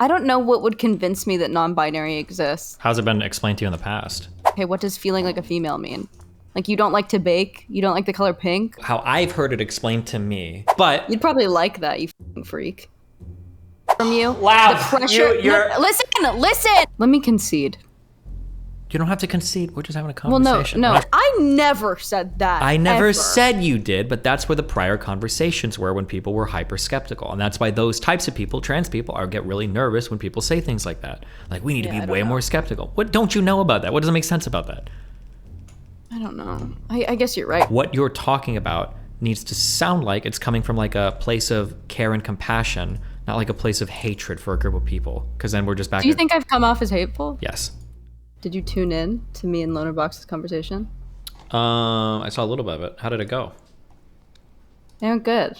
I don't know what would convince me that non-binary exists. How's it been explained to you in the past? Okay, what does feeling like a female mean? Like you don't like to bake? You don't like the color pink? How I've heard it explained to me, but You'd probably like that, you f***ing freak. From you? Wow, The pressure. Listen. Let me concede. You don't have to concede. We're just having a conversation. Well, no. I never said that. I never ever. said you did, but that's where the prior conversations were when people were hyper skeptical. And that's why those types of people, trans people, get really nervous when people say things like that. Like, we need to be way more skeptical. What don't you know about that? What doesn't make sense about that? I don't know. I guess you're right. What you're talking about needs to sound like it's coming from like a place of care and compassion, not like a place of hatred for a group of people. Because then we're just back. Do you think I've come off as hateful? Yes. Did you tune in to me and Lonerbox's conversation? I saw a little bit of it. How did it go? They went good.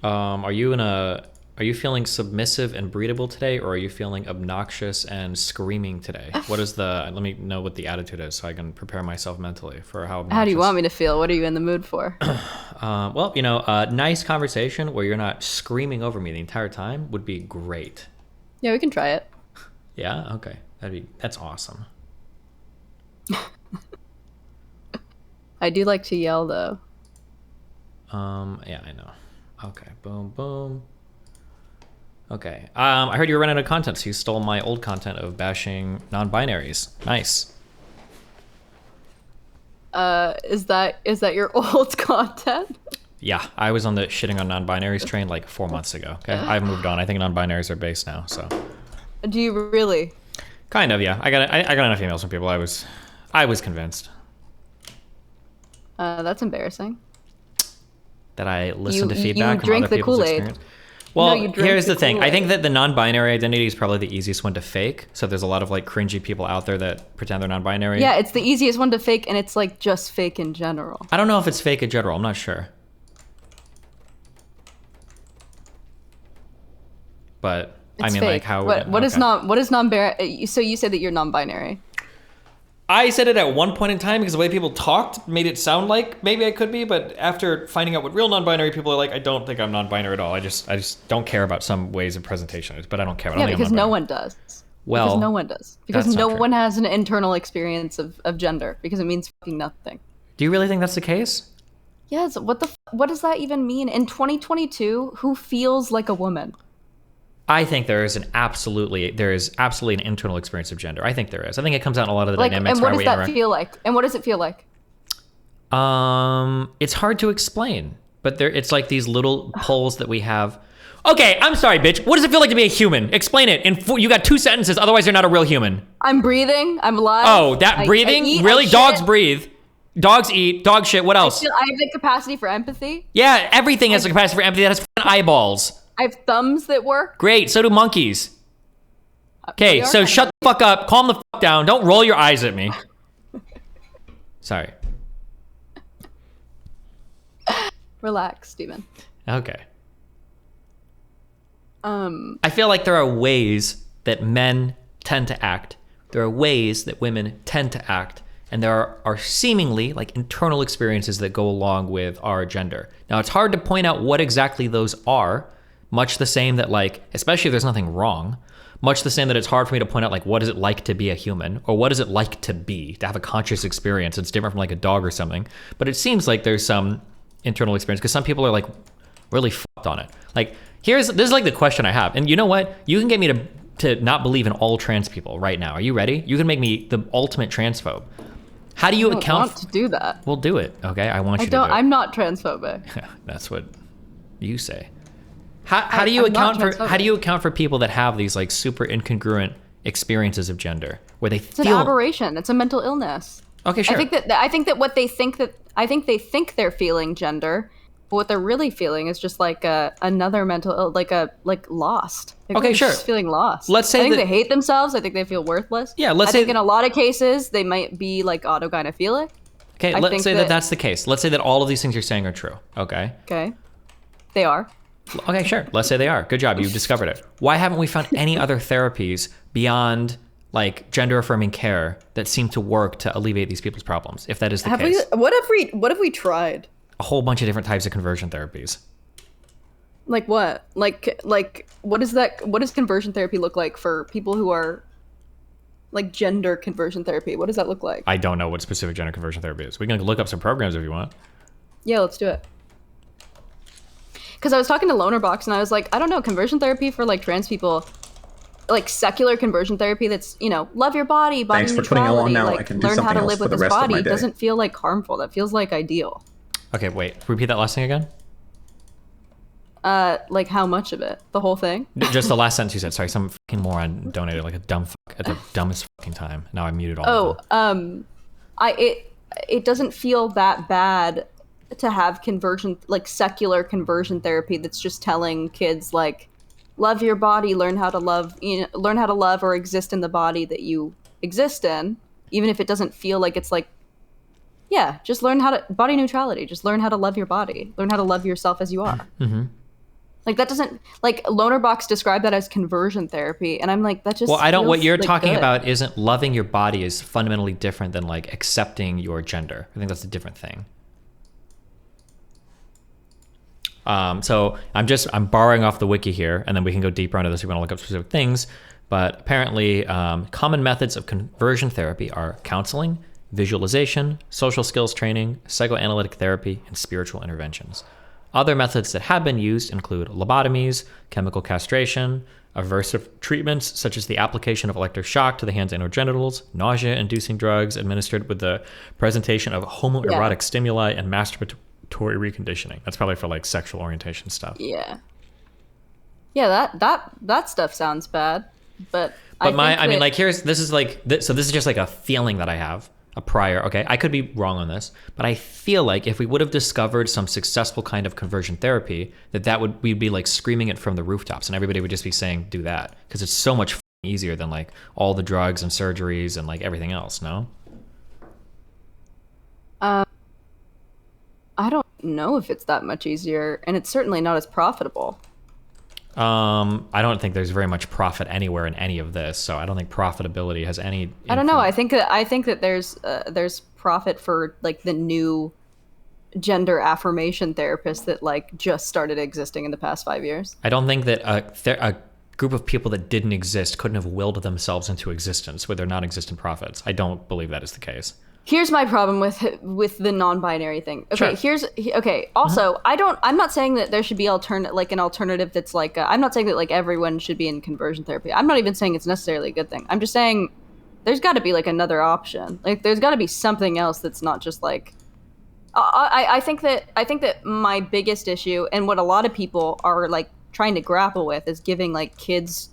Are you feeling submissive and breedable today, or are you feeling obnoxious and screaming today? Let me know what the attitude is so I can prepare myself mentally for how obnoxious. How do you want me to feel? What are you in the mood for? Well, a nice conversation where you're not screaming over me the entire time would be great. Yeah, we can try it. Yeah? Okay. That's awesome. I do like to yell though. Yeah, I know. Okay, boom, boom. Okay. I heard you were running out of content, so you stole my old content of bashing non-binaries. Nice. Is that your old content? Yeah, I was on the shitting on non-binaries train like 4 months ago. Okay, I've moved on. I think non-binaries are based now. So. Do you really? Kind of, yeah. I got enough emails from people. I was convinced. That's embarrassing. That I listened to feedback from other the people's Kool-Aid. experience. Well, here's the thing. Kool-Aid. I think that the non-binary identity is probably the easiest one to fake. So there's a lot of like cringy people out there that pretend they're non-binary. Yeah, it's the easiest one to fake, and it's like just fake in general. I don't know if it's fake in general. I'm not sure. But It's I mean, fake. like how? What is non-binary? So you said that you're non-binary. I said it at one point in time because the way people talked made it sound like maybe I could be, but after finding out what real non-binary people are like, I don't think I'm non-binary at all. I just don't care about some ways of presentation, but I don't care. Because no one does. Well, because no one does. Because that's no not true. one has an internal experience of gender, because it means fucking nothing. Do you really think that's the case? Yes. What does that even mean? In 2022, who feels like a woman? I think there is absolutely an internal experience of gender. I think there is. I think it comes out in a lot of the dynamics. And what does that feel like? And what does it feel like? It's hard to explain, but it's like these little pulls that we have. Okay, I'm sorry, bitch. What does it feel like to be a human? Explain it. You got 2 sentences, otherwise you're not a real human. I'm breathing. I'm alive. Oh, that breathing? I eat, really? I Dogs shit. breathe. Dogs eat. Dog shit. What else? I have the capacity for empathy. Yeah, everything has a capacity for empathy. That has fucking eyeballs. I have thumbs that work. Great, so do monkeys. Okay, so shut the fuck up, calm the fuck down, don't roll your eyes at me. Sorry. Relax, Steven. Okay. I feel like there are ways that men tend to act, there are ways that women tend to act, and there are seemingly like internal experiences that go along with our gender. Now, it's hard to point out what exactly those are, much the same that like, especially if there's nothing wrong, much the same that it's hard for me to point out like, what is it like to be a human? Or what is it like to have a conscious experience? It's different from like a dog or something. But it seems like there's some internal experience because some people are like really fucked on it. Like, this is like the question I have. And you know what? You can get me to not believe in all trans people right now. Are you ready? You can make me the ultimate transphobe. How do you account to do that? We'll do it, okay? I want you to do it. I'm not transphobic. That's what you say. How do you account for people that have these like super incongruent experiences of gender where they It's an aberration. It's a mental illness. Okay, sure. I think that what they think they think they're feeling gender, but what they're really feeling is just like another mental like lost. Okay, sure. Just feeling lost. Let's say I think they hate themselves. I think they feel worthless. Yeah, I think in a lot of cases they might be like autogynephilic. Okay, let's say that that's the case. Let's say that all of these things you're saying are true. Okay. Okay. They are. Okay, sure. Let's say they are. Good job. You've discovered it. Why haven't we found any other therapies beyond like gender affirming care that seem to work to alleviate these people's problems? If that is the case. What have we tried? A whole bunch of different types of conversion therapies. Like what? Like what is that? What does conversion therapy look like for people who are like gender conversion therapy? What does that look like? I don't know what specific gender conversion therapy is. We can look up some programs if you want. Yeah, let's do it. Because I was talking to Lonerbox and I was like, I don't know, conversion therapy for like trans people, like secular conversion therapy that's, you know, love your body, body Thanks for putting it neutrality, on now. like I can do learn how something to else live for with the this rest of my body day. doesn't feel like harmful. That feels like ideal. Okay, wait. Repeat that last thing again. Like how much of it? The whole thing? Just the last sentence you said. Sorry, some fucking moron donated like a dumb fuck at the dumbest fucking time. Now I muted all of them. It doesn't feel that bad to have conversion, like secular conversion therapy that's just telling kids like, love your body, learn how to love, you know, learn how to love or exist in the body that you exist in, even if it doesn't feel like it's like, yeah, just learn how to body neutrality, just learn how to love your body, learn how to love yourself as you are. Mm-hmm. Like that doesn't, like Lonerbox described that as conversion therapy, and I'm like, that just Well, I don't. What feels, you're like, talking good. about isn't loving your body is fundamentally different than like accepting your gender. I think that's a different thing. So I'm borrowing off the wiki here, and then we can go deeper into this if you want to look up specific things. But apparently, common methods of conversion therapy are counseling, visualization, social skills training, psychoanalytic therapy, and spiritual interventions. Other methods that have been used include lobotomies, chemical castration, aversive treatments such as the application of electric shock to the hands and or genitals, nausea-inducing drugs administered with the presentation of homoerotic stimuli, and masturbatory reconditioning. That's probably for like sexual orientation stuff. Yeah. Yeah, that stuff sounds bad, but I mean, like this is just like a feeling that I have. A prior, okay, I could be wrong on this, but I feel like if we would have discovered some successful kind of conversion therapy, we'd be like screaming it from the rooftops, and everybody would just be saying, do that, because it's so much easier than like all the drugs and surgeries and like everything else. No. I don't know if it's that much easier, and it's certainly not as profitable. I don't think there's very much profit anywhere in any of this, so I don't think profitability has any. I don't know. I think that there's profit for like the new gender affirmation therapists that like just started existing in the past 5 years. I don't think that a group of people that didn't exist couldn't have willed themselves into existence with their non-existent profits. I don't believe that is the case. Here's my problem with the non-binary thing. Okay, Sure. Also, I'm not saying that there should be an alternative that's like, I'm not saying that like everyone should be in conversion therapy. I'm not even saying it's necessarily a good thing. I'm just saying there's got to be like another option. Like there's got to be something else that's not just like, I think that my biggest issue and what a lot of people are like trying to grapple with is giving like kids,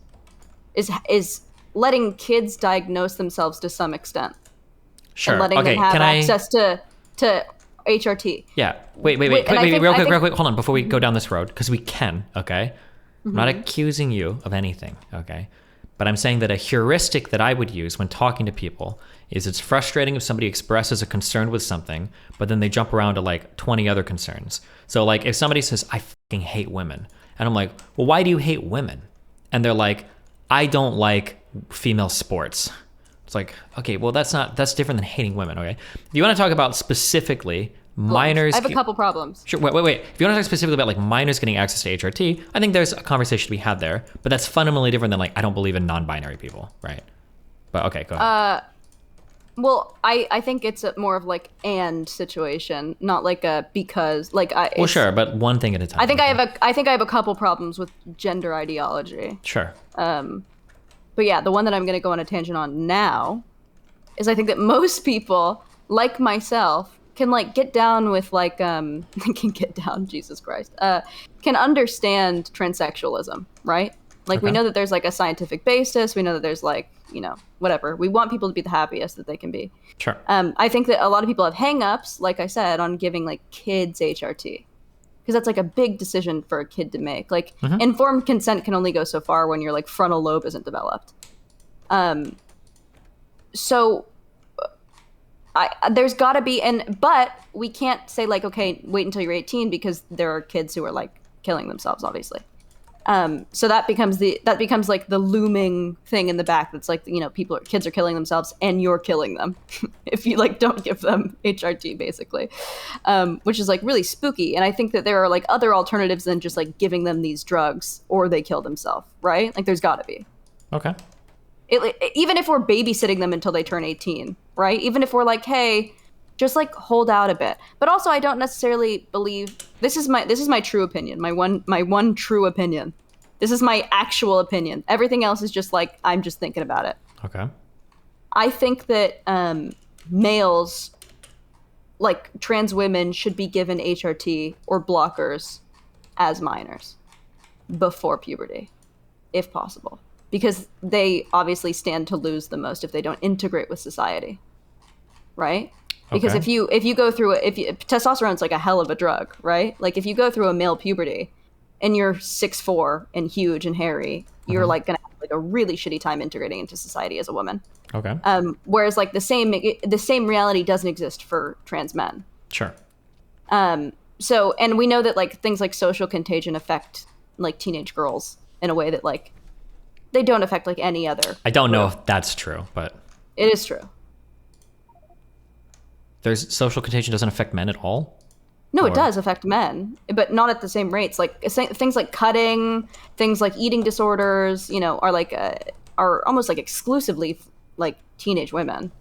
is letting kids diagnose themselves to some extent. Sure. And letting them have access to HRT. Yeah. Wait, real quick. Hold on, before we go down this road, because we can, okay? Mm-hmm. I'm not accusing you of anything, okay? But I'm saying that a heuristic that I would use when talking to people is it's frustrating if somebody expresses a concern with something, but then they jump around to like 20 other concerns. So like if somebody says, I fucking hate women, and I'm like, well, why do you hate women? And they're like, I don't like female sports. It's like, okay, well, that's different than hating women, okay? If you want to talk about specifically minors... I have a couple problems. Sure, wait. If you want to talk specifically about like minors getting access to HRT, I think there's a conversation to be had there, but that's fundamentally different than like, I don't believe in non-binary people, right? But okay, go ahead. Well, I think it's more of like and situation, not like a because like I. Well, sure, but one thing at a time. I think I have a couple problems with gender ideology. Sure. But yeah, the one that I'm going to go on a tangent on now is I think that most people, like myself, can like get down with like can get down, Jesus Christ, can understand transsexualism, right? Like we know that there's like a scientific basis. We know that there's like, you know, whatever. We want people to be the happiest that they can be. Sure. I think that a lot of people have hang-ups, like I said, on giving like kids HRT. Because that's like a big decision for a kid to make. Like informed consent can only go so far when your like frontal lobe isn't developed. So there's got to be, but we can't say like, okay, wait until you're 18 because there are kids who are like killing themselves, obviously. So that becomes like the looming thing in the back. That's like, kids are killing themselves and you're killing them if you like don't give them HRT, basically, which is like really spooky. And I think that there are like other alternatives than just like giving them these drugs or they kill themselves, right? Like there's got to be. Okay. Even if we're babysitting them until they turn 18, right? Even if we're like, hey, just like hold out a bit. But also, I don't necessarily believe this is my true opinion. My one true opinion. This is my actual opinion. Everything else is just like I'm just thinking about it. Okay. I think that males, like trans women, should be given HRT or blockers as minors before puberty, if possible, because they obviously stand to lose the most if they don't integrate with society, right? Because if you go through testosterone's like a hell of a drug, right? Like if you go through a male puberty and you're 6'4" and huge and hairy, you're like gonna have like a really shitty time integrating into society as a woman. Okay. Whereas like the same reality doesn't exist for trans men. Sure. So, and we know that like things like social contagion affect like teenage girls in a way that like they don't affect like any other. I don't know if that's true, but it is true. There's social contagion doesn't affect men at all? No, it does affect men, but not at the same rates. Like things like cutting, things like eating disorders, are almost like exclusively like teenage women.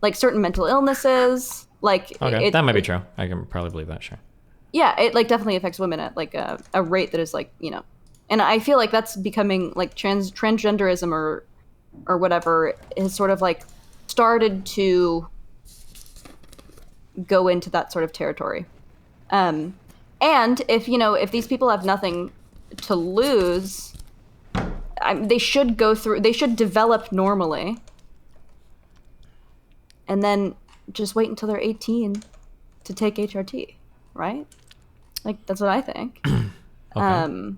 Like certain mental illnesses, like that might be true. I can probably believe that, sure. Yeah, it like definitely affects women at like a rate that is like, and I feel like that's becoming like transgenderism or whatever is sort of like started to go into that sort of territory. And if these people have nothing to lose, they should develop normally and then just wait until they're 18 to take HRT, right? Like that's what I think. Okay.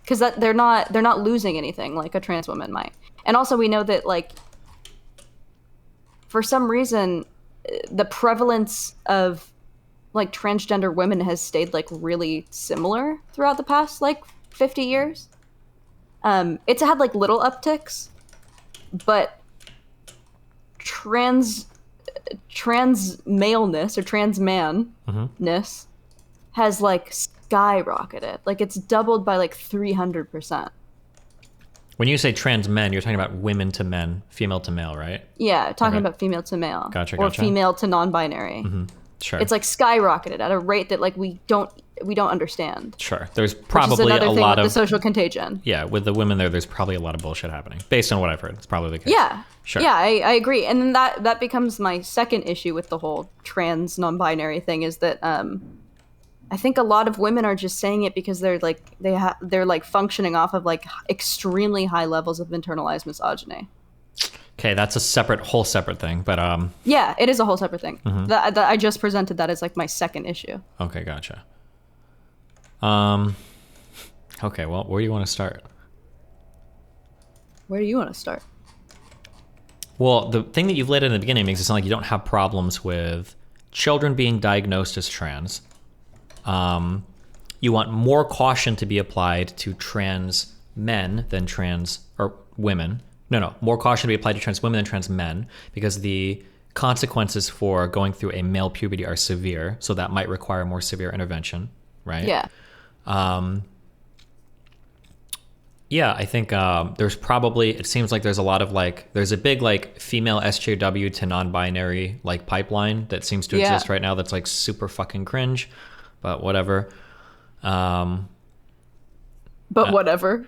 Because they're not losing anything like a trans woman might. And also we know that like for some reason the prevalence of like transgender women has stayed like really similar throughout the past like 50 years. It's had like little upticks, but trans maleness or trans manness has like skyrocketed. Like it's doubled by like 300%. When you say trans men, you're talking about women to men, female to male, right? Yeah, talking about female to male. Gotcha. Or female to non-binary. Mm-hmm. Sure. It's like skyrocketed at a rate that like we don't understand. Sure. There's probably a lot of the social contagion. Yeah, with the women there's probably a lot of bullshit happening. Based on what I've heard. It's probably the case. Yeah. Sure. Yeah, I agree. And then that becomes my second issue with the whole trans non-binary thing is that I think a lot of women are just saying it because they're like they're like functioning off of like extremely high levels of internalized misogyny. Okay, that's a whole separate thing, but yeah, it is a whole separate thing. That I just presented that as like my second issue. Okay, gotcha. Okay, well, where do you want to start? Where do you want to start? Well, the thing that you've laid in the beginning makes it sound like you don't have problems with children being diagnosed as trans. You want more caution to be applied to trans men than trans or women. No, more caution to be applied to trans women than trans men because the consequences for going through a male puberty are severe, so that might require more severe intervention, right? Yeah. Yeah, I think there's probably, it seems like there's a lot of like, there's a big like female SJW to non-binary like pipeline that seems to exist right now that's like super fucking cringe, but whatever. Whatever.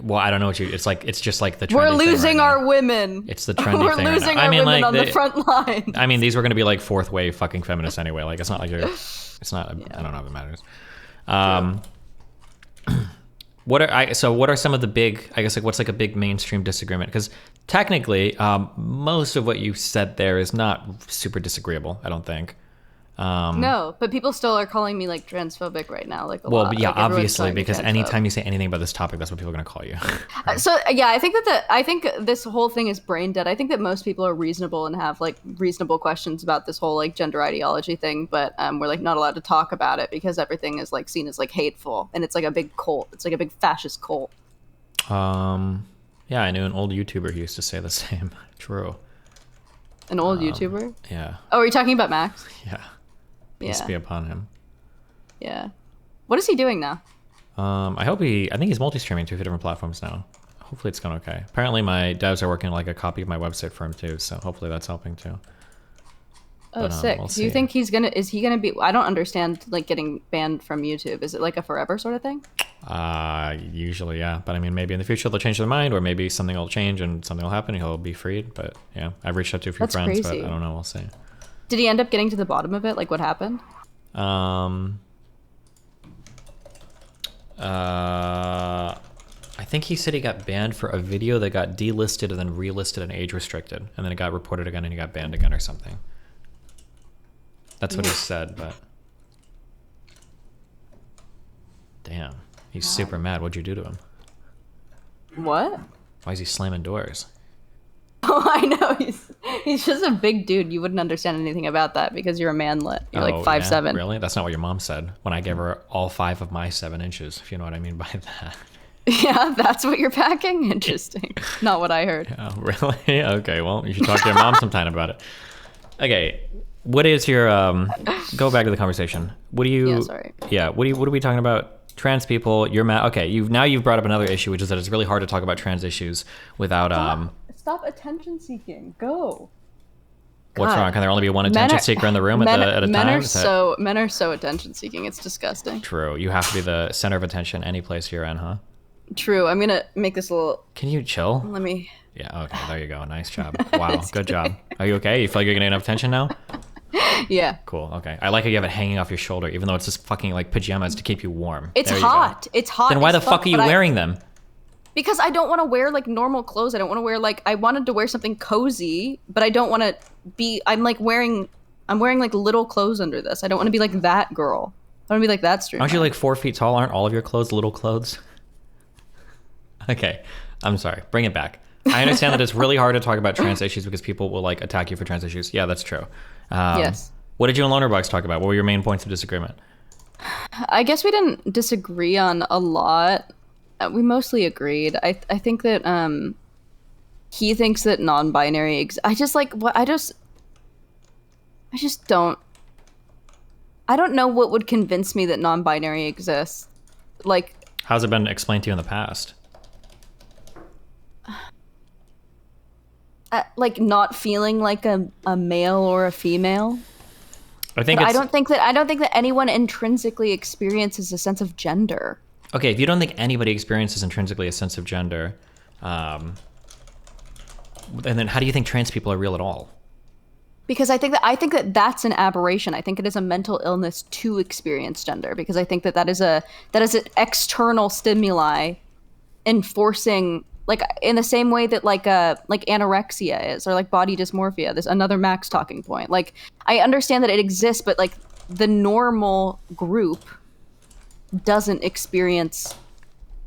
Well, I don't know what it's like. It's just like the trendy We're losing thing right our now. women. It's the trendy We're thing right losing now. our I mean, women like, on the front line. I mean, these were going to be like fourth wave fucking feminists anyway. Like, it's not like it's not, I don't know if it matters. What are some of the big, I guess, like what's like a big mainstream disagreement? Because technically, most of what you said there is not super disagreeable, I don't think. No, but people still are calling me like transphobic right now, like a Well, lot. but yeah, Like, everyone's obviously, calling me because transphobe. anytime you say anything about this topic, that's what people are going to call you. So yeah, I think this whole thing is brain dead. I think that most people are reasonable and have like reasonable questions about this whole like gender ideology thing, but we're like not allowed to talk about it because everything is like seen as like hateful, and it's like a big cult. It's like a big fascist cult. Yeah, I knew an old YouTuber who used to say the same. True. An old YouTuber. Yeah. Oh, are you talking about Max? Yeah. Peace Yeah. be upon him. Yeah. What is he doing now? I think he's multi-streaming to a few different platforms now. Hopefully it's going okay. Apparently my devs are working on like a copy of my website for him too, so hopefully that's helping too. Oh, But, sick. we'll Do you see. think is he gonna be? I don't understand like getting banned from YouTube. Is it like a forever sort of thing? Usually, yeah. But I mean, maybe in the future they'll change their mind, or maybe something will change and something will happen and he'll be freed. But yeah, I've reached out to a few That's friends, crazy. but I don't know. We'll see. Did he end up getting to the bottom of it? Like what happened? I think he said he got banned for a video that got delisted and then relisted and age restricted, and then it got reported again and he got banned again or something. That's what he said, but damn, he's super mad. What'd you do to him? What? Why is he slamming doors? Oh, I know. He's just a big dude. You wouldn't understand anything about that because you're a manlet. You're like 5'7". Really? That's not what your mom said when I gave her all 5 of my 7 inches, if you know what I mean by that. Yeah, that's what you're packing? Interesting. Not what I heard. Oh, really? Okay, well, you should talk to your mom sometime about it. Okay, what is your, go back to the conversation. What do you, Yeah, sorry. Yeah, what are we talking about? Trans people, you're mad. Okay, you've brought up another issue, which is that it's really hard to talk about trans issues without, Stop attention seeking. Go. What's God. wrong? Can there only be one attention seeker in the room at a men time? Men are so attention seeking. It's disgusting. True. You have to be the center of attention any place you're in, huh? True. I'm gonna make this a little. Can you chill? Let me. Yeah, okay, there you go. Nice job. Wow, good job. Are you okay? You feel like you're getting enough attention now? Yeah. Cool, okay. I like how you have it hanging off your shoulder, even though it's just fucking like pajamas to keep you warm. It's There you go. hot. It's hot. Then why as the fuck are you but wearing them? Because I don't want to wear like normal clothes. I don't want to wear like I wanted to wear something cozy, but I don't want to be. I'm wearing like little clothes under this. I don't want to be like that girl. I want to be like that streamer. Aren't you like 4 feet tall? Aren't all of your clothes little clothes? Okay, I'm sorry. Bring it back. I understand that it's really hard to talk about trans issues because people will like attack you for trans issues. Yeah, that's true. Yes. What did you and Lonerbox talk about? What were your main points of disagreement? I guess we didn't disagree on a lot. We mostly agreed. I think that he thinks that non-binary I just don't. I don't know what would convince me that non-binary exists. Like, How's it been explained to you in the past? like not feeling like a male or a female. I think But it's, I don't think that anyone intrinsically experiences a sense of gender. okay, if you don't think anybody experiences intrinsically a sense of gender, and then how do you think trans people are real at all? Because I think that that's an aberration. I think it is a mental illness to experience gender. Because I think that is an external stimuli enforcing, like in the same way that like anorexia is, or like body dysmorphia. There's another Max talking point. Like I understand that it exists, but like the normal group doesn't experience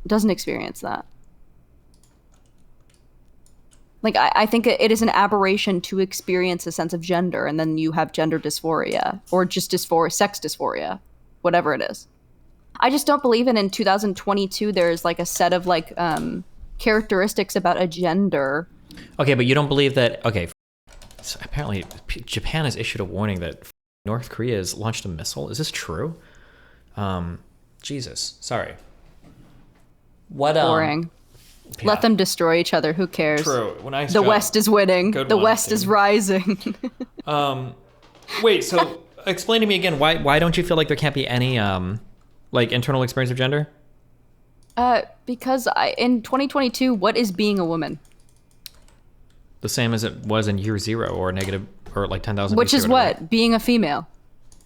that. Like, I think it is an aberration to experience a sense of gender, and then you have gender dysphoria, or just dysphoria, sex dysphoria, whatever it is. I just don't believe in 2022 there's like a set of like characteristics about a gender. Okay, but you don't believe that, okay, so apparently Japan has issued a warning that North Korea has launched a missile. Is this true? Jesus, sorry. What, Boring. yeah. Let them destroy each other. Who cares? True. Nice The job. West is winning. Good The one, West is Steven. rising. Wait, so explain to me again, why don't you feel like there can't be any, like internal experience of gender? Because in 2022, what is being a woman? The same as it was in year 0 or negative, or like 10,000. Which is whatever. what? Being a female.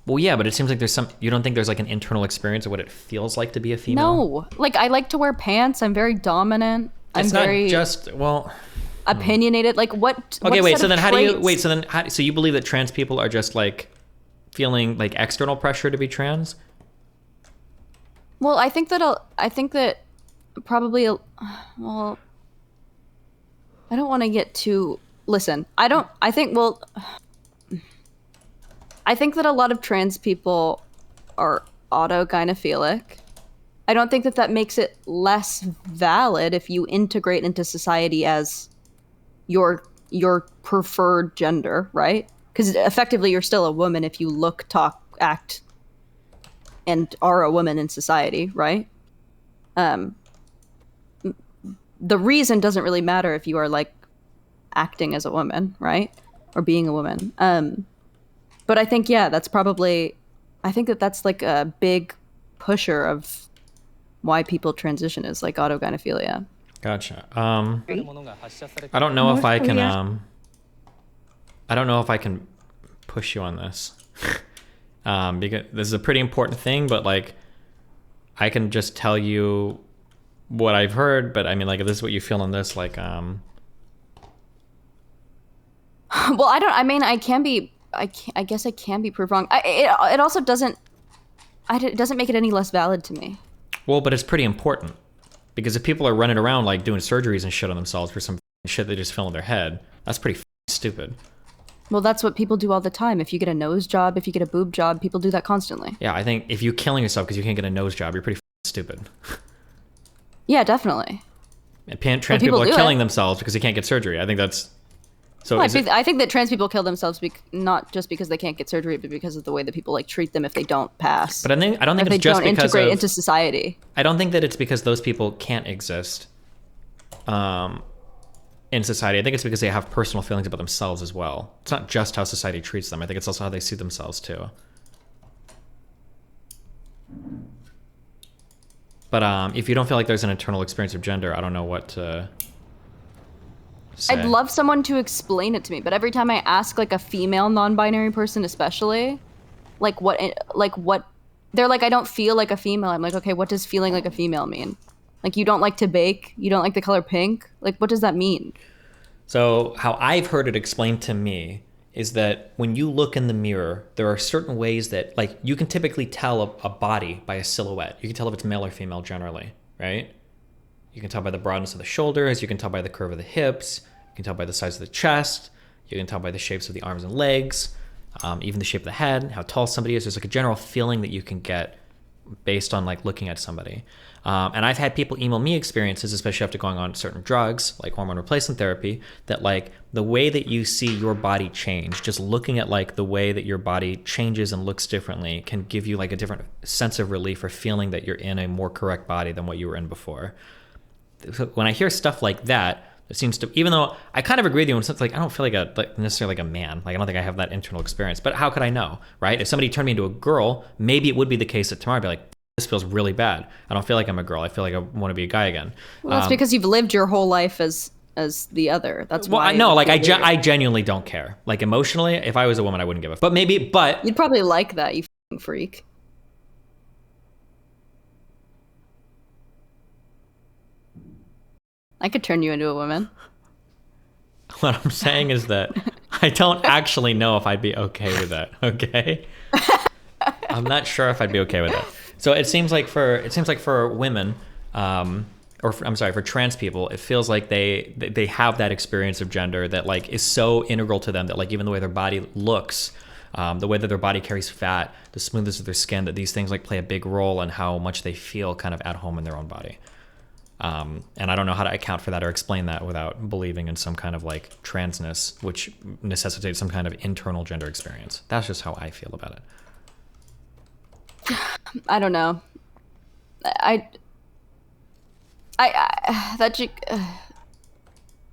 Well, yeah, but it seems like you don't think there's like an internal experience of what it feels like to be a female? No. Like, I like to wear pants. I'm very dominant. It's I'm not very just, well... opinionated. Like, what? Okay, what wait, set so of then traits? so you believe that trans people are just like feeling like external pressure to be trans? Well, I think that probably, well, I don't want to get too, listen, I think that a lot of trans people are autogynephilic. I don't think that makes it less valid if you integrate into society as your preferred gender, right? Because effectively you're still a woman if you look, talk, act, and are a woman in society, right? The reason doesn't really matter if you are like acting as a woman, right? Or being a woman. But I think, yeah, that's probably, I think that's like a big pusher of why people transition is like autogynephilia. Gotcha. I don't know if I can, I don't know if I can push you on this. Because this is a pretty important thing, but like, I can just tell you what I've heard, but I mean, like, if this is what you feel on this, like, well, I guess I can be proved wrong. It also doesn't make it any less valid to me. Well, but it's pretty important, because if people are running around like doing surgeries and shit on themselves for some shit they just feel in their head, that's pretty stupid. Well, that's what people do all the time. If you get a nose job, if you get a boob job, people do that constantly. Yeah, I think if you're killing yourself because you can't get a nose job, you're pretty stupid. Yeah, definitely. And trans people are killing themselves because they can't get surgery. I think that's... So well, I think that trans people kill themselves not just because they can't get surgery, but because of the way that people like treat them if they don't pass. But I don't think it's just because integrate into society. I don't think that it's because those people can't exist in society. I think it's because they have personal feelings about themselves as well. It's not just how society treats them. I think it's also how they see themselves too. But if you don't feel like there's an internal experience of gender, I don't know what to say. I'd love someone to explain it to me, but every time I ask like a female non-binary person especially, like what they're like, I don't feel like a female. I'm like, okay, what does feeling like a female mean? Like, you don't like to bake? You don't like the color pink? Like, what does that mean? So how I've heard it explained to me is that when you look in the mirror, there are certain ways that, like, you can typically tell a body by a silhouette. You can tell if it's male or female generally, right? You can tell by the broadness of the shoulders. You can tell by the curve of the hips. You can tell by the size of the chest. You can tell by the shapes of the arms and legs, even the shape of the head, how tall somebody is. There's like a general feeling that you can get based on like looking at somebody. And I've had people email me experiences, especially after going on certain drugs like hormone replacement therapy, that like the way that you see your body change, just looking at like the way that your body changes and looks differently can give you like a different sense of relief or feeling that you're in a more correct body than what you were in before. So when I hear stuff like that, it seems to, even though I kind of agree with you in a sense, like I don't feel like necessarily like a man. Like I don't think I have that internal experience, but how could I know, right? If somebody turned me into a girl, maybe it would be the case that tomorrow I'd be like, this feels really bad. I don't feel like I'm a girl. I feel like I want to be a guy again. Well, that's because you've lived your whole life as the other. That's why. Well, I know, like I genuinely don't care. Like emotionally, if I was a woman, I wouldn't give a. But you'd probably like that, you f***ing freak. I could turn you into a woman. What I'm saying is that I don't actually know if I'd be okay with that. Okay, I'm not sure if I'd be okay with that. So it seems like for women, for trans people, it feels like they have that experience of gender that like is so integral to them that like even the way their body looks, the way that their body carries fat, the smoothness of their skin, that these things like play a big role in how much they feel kind of at home in their own body. And I don't know how to account for that or explain that without believing in some kind of like transness, which necessitates some kind of internal gender experience. That's just how I feel about it. I don't know. That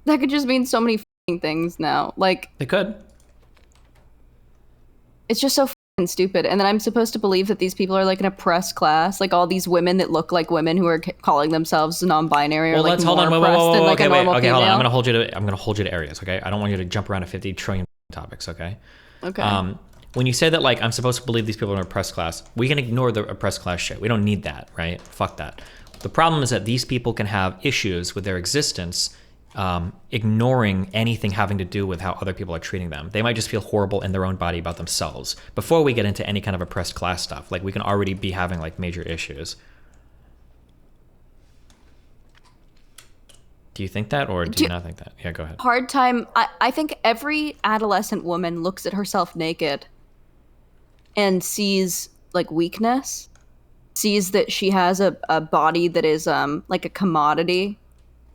could just mean so many f***ing things now. Like, it could. It's just so f***ing stupid. And then I'm supposed to believe that these people are like an oppressed class, like all these women that look like women who are calling themselves non-binary, or like more oppressed than like a normal female. Hold on. I'm gonna hold you to areas. Okay, I don't want you to jump around to 50 trillion topics. Okay. Okay. When you say that, like, I'm supposed to believe these people are an oppressed class, we can ignore the oppressed class shit. We don't need that, right? Fuck that. The problem is that these people can have issues with their existence ignoring anything having to do with how other people are treating them. They might just feel horrible in their own body about themselves before we get into any kind of oppressed class stuff. Like, we can already be having like major issues. Do you think that, or do you not think that? Yeah, go ahead. Hard time. I think every adolescent woman looks at herself naked and sees like weakness, sees that she has a body that is like a commodity.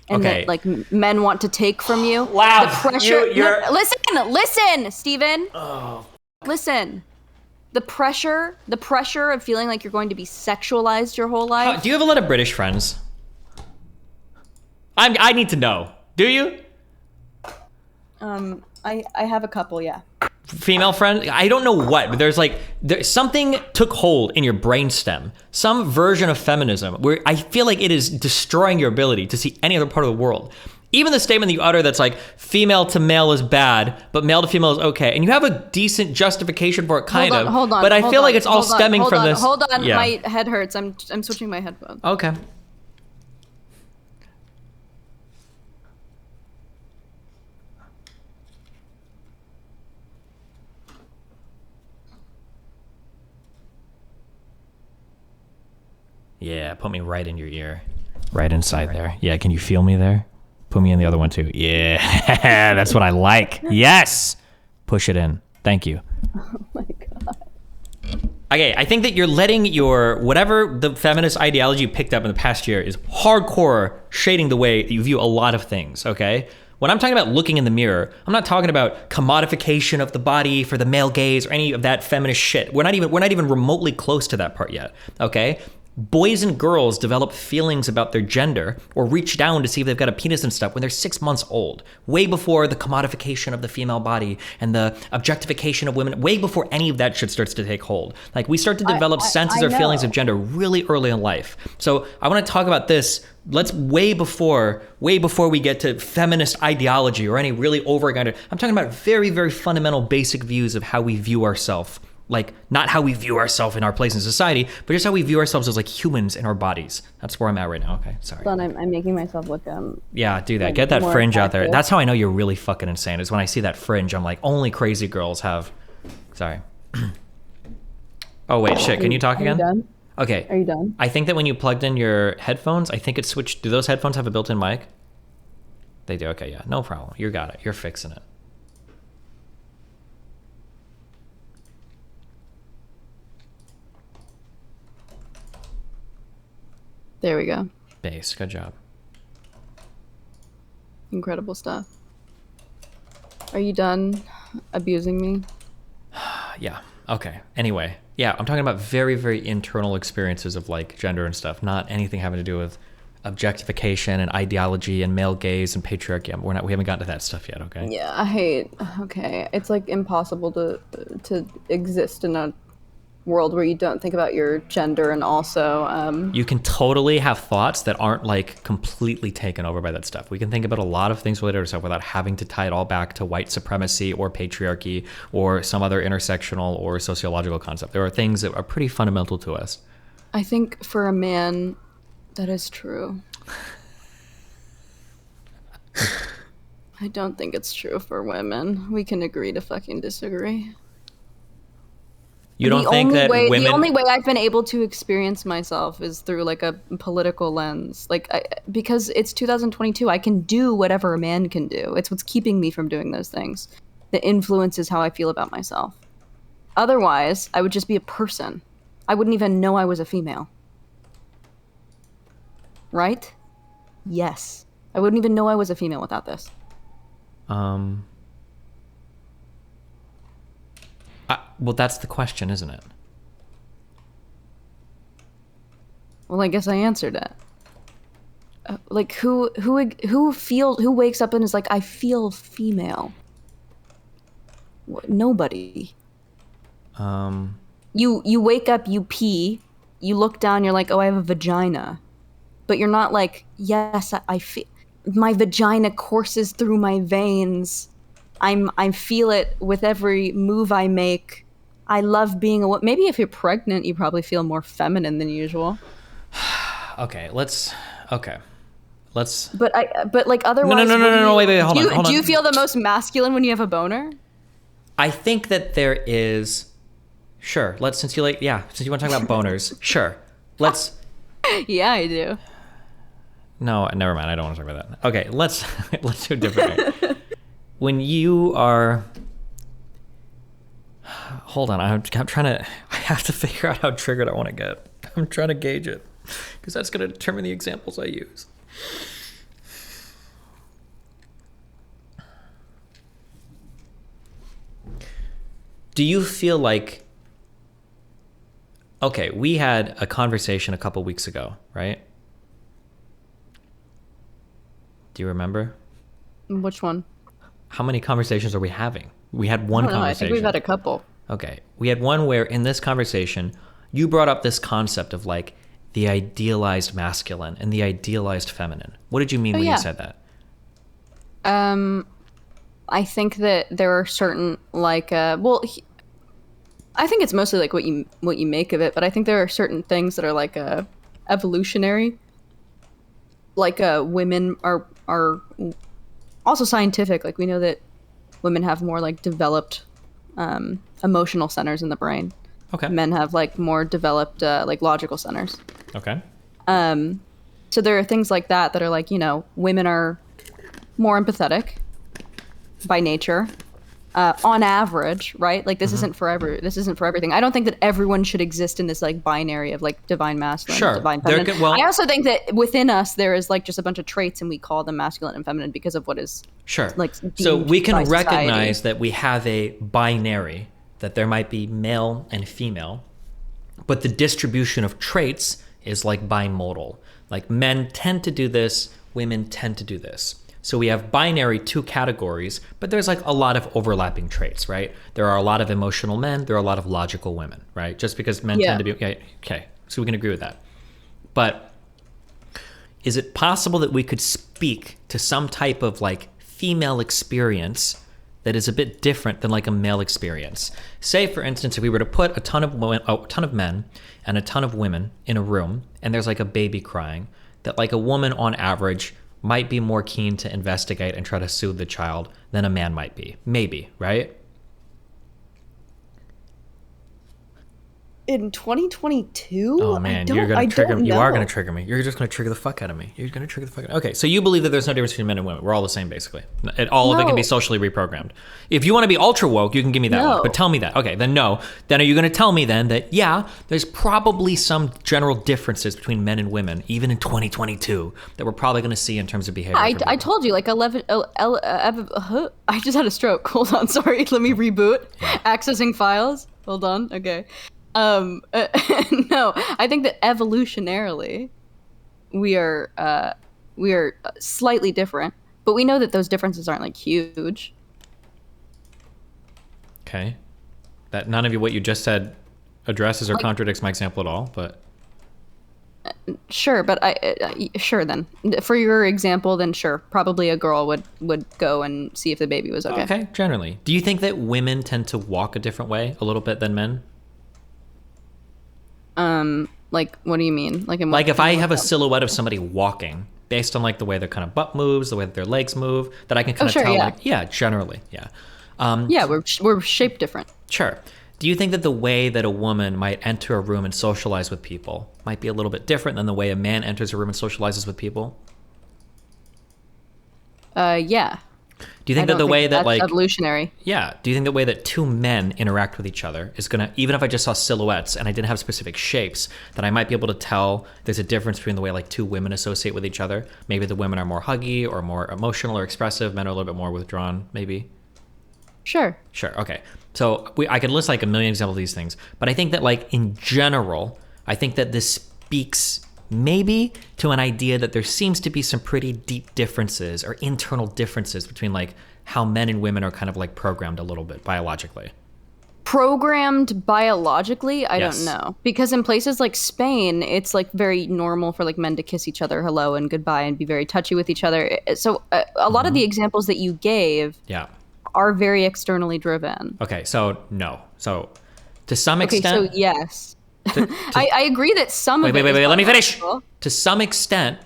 And that like men want to take from you. Wow. The pressure. Listen, Steven. Oh. Listen. The pressure of feeling like you're going to be sexualized your whole life. Do you have a lot of British friends? I need to know. Do you? I have a couple, yeah. Female friend? I don't know what, but there's something took hold in your brainstem. Some version of feminism where I feel like it is destroying your ability to see any other part of the world. Even the statement that you utter that's like, female to male is bad, but male to female is okay. And you have a decent justification for it, Hold on, but I feel like it's all stemming from this. Hold on, yeah. My head hurts. I'm switching my headphones. Okay. Yeah, put me right in your ear. Right inside there. Yeah, can you feel me there? Put me in the other one too. Yeah, that's what I like. Yes! Push it in. Thank you. Oh my God. Okay, I think that you're letting your, whatever the feminist ideology you picked up in the past year is hardcore shading the way that you view a lot of things, okay? When I'm talking about looking in the mirror, I'm not talking about commodification of the body for the male gaze or any of that feminist shit. We're not even remotely close to that part yet, okay? Boys and girls develop feelings about their gender or reach down to see if they've got a penis and stuff when they're 6 months old, way before the commodification of the female body and the objectification of women, way before any of that shit starts to take hold. Like, we start to develop senses or feelings of gender really early in life. So I want to talk about this. Let's way before we get to feminist ideology or any really over-guided. I'm talking about very, very fundamental basic views of how we view ourselves. Like, not how we view ourselves in our place in society, but just how we view ourselves as like humans in our bodies. That's where I'm at right now. Okay, sorry. Hold on, I'm making myself look yeah, do that. Get that fringe out there. That's how I know you're really fucking insane, is when I see that fringe. I'm like, only crazy girls have. Sorry. Oh wait, shit. Can you talk again? Are you done? Okay. Are you done? I think that when you plugged in your headphones, I think it switched. Do those headphones have a built-in mic? They do. Okay, yeah, no problem. You got it. You're fixing it. There we go. Bass. Good job. Incredible stuff. Are you done abusing me? Yeah. Okay. Anyway. Yeah, I'm talking about very, very internal experiences of like gender and stuff, not anything having to do with objectification and ideology and male gaze and patriarchy. We haven't gotten to that stuff yet, okay? Yeah, okay. It's like impossible to exist in a world where you don't think about your gender, and also you can totally have thoughts that aren't like completely taken over by that stuff. We can think about a lot of things related to stuff without having to tie it all back to white supremacy or patriarchy or some other intersectional or sociological concept. There are things that are pretty fundamental to us. I think for a man, that is true. I don't think it's true for women. We can agree to fucking disagree. You don't think that women... The only way I've been able to experience myself is through like a political lens. Because it's 2022, I can do whatever a man can do. It's what's keeping me from doing those things that influences how I feel about myself. Otherwise, I would just be a person. I wouldn't even know I was a female. Right? Yes. I wouldn't even know I was a female without this. Well, that's the question, isn't it? Well, I guess I answered it. Like, who wakes up and is like, I feel female? Nobody. You wake up, you pee, you look down, you're like, oh, I have a vagina. But you're not like, yes, I feel, my vagina courses through my veins. I feel it with every move I make. I love being a woman. Maybe if you're pregnant, you probably feel more feminine than usual. Okay, let's But like otherwise. No. Wait. Hold on. Do you feel the most masculine when you have a boner? I think that there is. Sure. Since you want to talk about boners, sure. Let's. Yeah, I do. No, never mind. I don't want to talk about that. Okay, let's do it differently. When you are. Hold on. I'm trying to. I have to figure out how triggered I want to get. I'm trying to gauge it because that's going to determine the examples I use. Do you feel like, okay, we had a conversation a couple weeks ago, right? Do you remember? Which one? How many conversations are we having? We had one conversation. I think we've had a couple. Okay. We had one where in this conversation, you brought up this concept of like the idealized masculine and the idealized feminine. What did you mean when you said that? I think that there are certain like I think it's mostly like what you make of it, but I think there are certain things that are like evolutionary. Like women are also scientific. Like we know that women have more like developed emotional centers in the brain. Okay. Men have like more developed like logical centers. Okay. So there are things like that are like, women are more empathetic by nature, on average, right? Like this isn't for everything. I don't think that everyone should exist in this like binary of like divine masculine, divine feminine. I also think that within us there is like just a bunch of traits and we call them masculine and feminine because of what is like. So we can recognize that we have a binary, that there might be male and female, but the distribution of traits is like bimodal. Like men tend to do this, women tend to do this. So we have binary two categories, but there's like a lot of overlapping traits, right? There are a lot of emotional men, there are a lot of logical women, right? Just because men tend to be, okay, so we can agree with that. But is it possible that we could speak to some type of like female experience that is a bit different than like a male experience? Say, for instance, if we were to put a ton of men and a ton of women in a room, and there's like a baby crying, that like a woman on average might be more keen to investigate and try to soothe the child than a man might be. Maybe, right? In 2022? Oh man, you are going to trigger me. You're just going to trigger the fuck out of me. Okay, so you believe that there's no difference between men and women. We're all the same, basically. All of it can be socially reprogrammed. If you want to be ultra woke, you can give me that one. But tell me that. Okay, then no. Then are you going to tell me then that, yeah, there's probably some general differences between men and women, even in 2022, that we're probably going to see in terms of behavior? I told you, like I just had a stroke. Hold on, sorry. Let me reboot. Yeah. Accessing files. Hold on. Okay. No, I think that evolutionarily we are slightly different, but we know that those differences aren't like huge. Okay. That none of what you just said addresses or contradicts my example at all, but sure, but sure then. For your example, then sure, probably a girl would go and see if the baby was okay. Okay, generally. Do you think that women tend to walk a different way a little bit than men? Like, what do you mean? Like if I have a silhouette of somebody walking based on like the way their kind of butt moves, the way that their legs move, that I can kind of tell, generally. We're shaped different. Sure. Do you think that the way that a woman might enter a room and socialize with people might be a little bit different than the way a man enters a room and socializes with people? Yeah. Do you think that the way that like evolutionary? Yeah. Do you think the way that two men interact with each other is gonna, even if I just saw silhouettes and I didn't have specific shapes, that I might be able to tell there's a difference between the way like two women associate with each other? Maybe the women are more huggy or more emotional or expressive. Men are a little bit more withdrawn. Maybe. Sure. Okay. So I could list like a million examples of these things, but I think that like in general, I think that this speaks maybe to an idea that there seems to be some pretty deep differences or internal differences between like how men and women are kind of like programmed a little bit biologically. Programmed biologically? I don't know. Because in places like Spain, it's like very normal for like men to kiss each other hello and goodbye and be very touchy with each other. So a lot of the examples that you gave are very externally driven. Okay, so no. So to some extent... Okay, so yes. I agree that some of it Wait, let me finish. To some extent,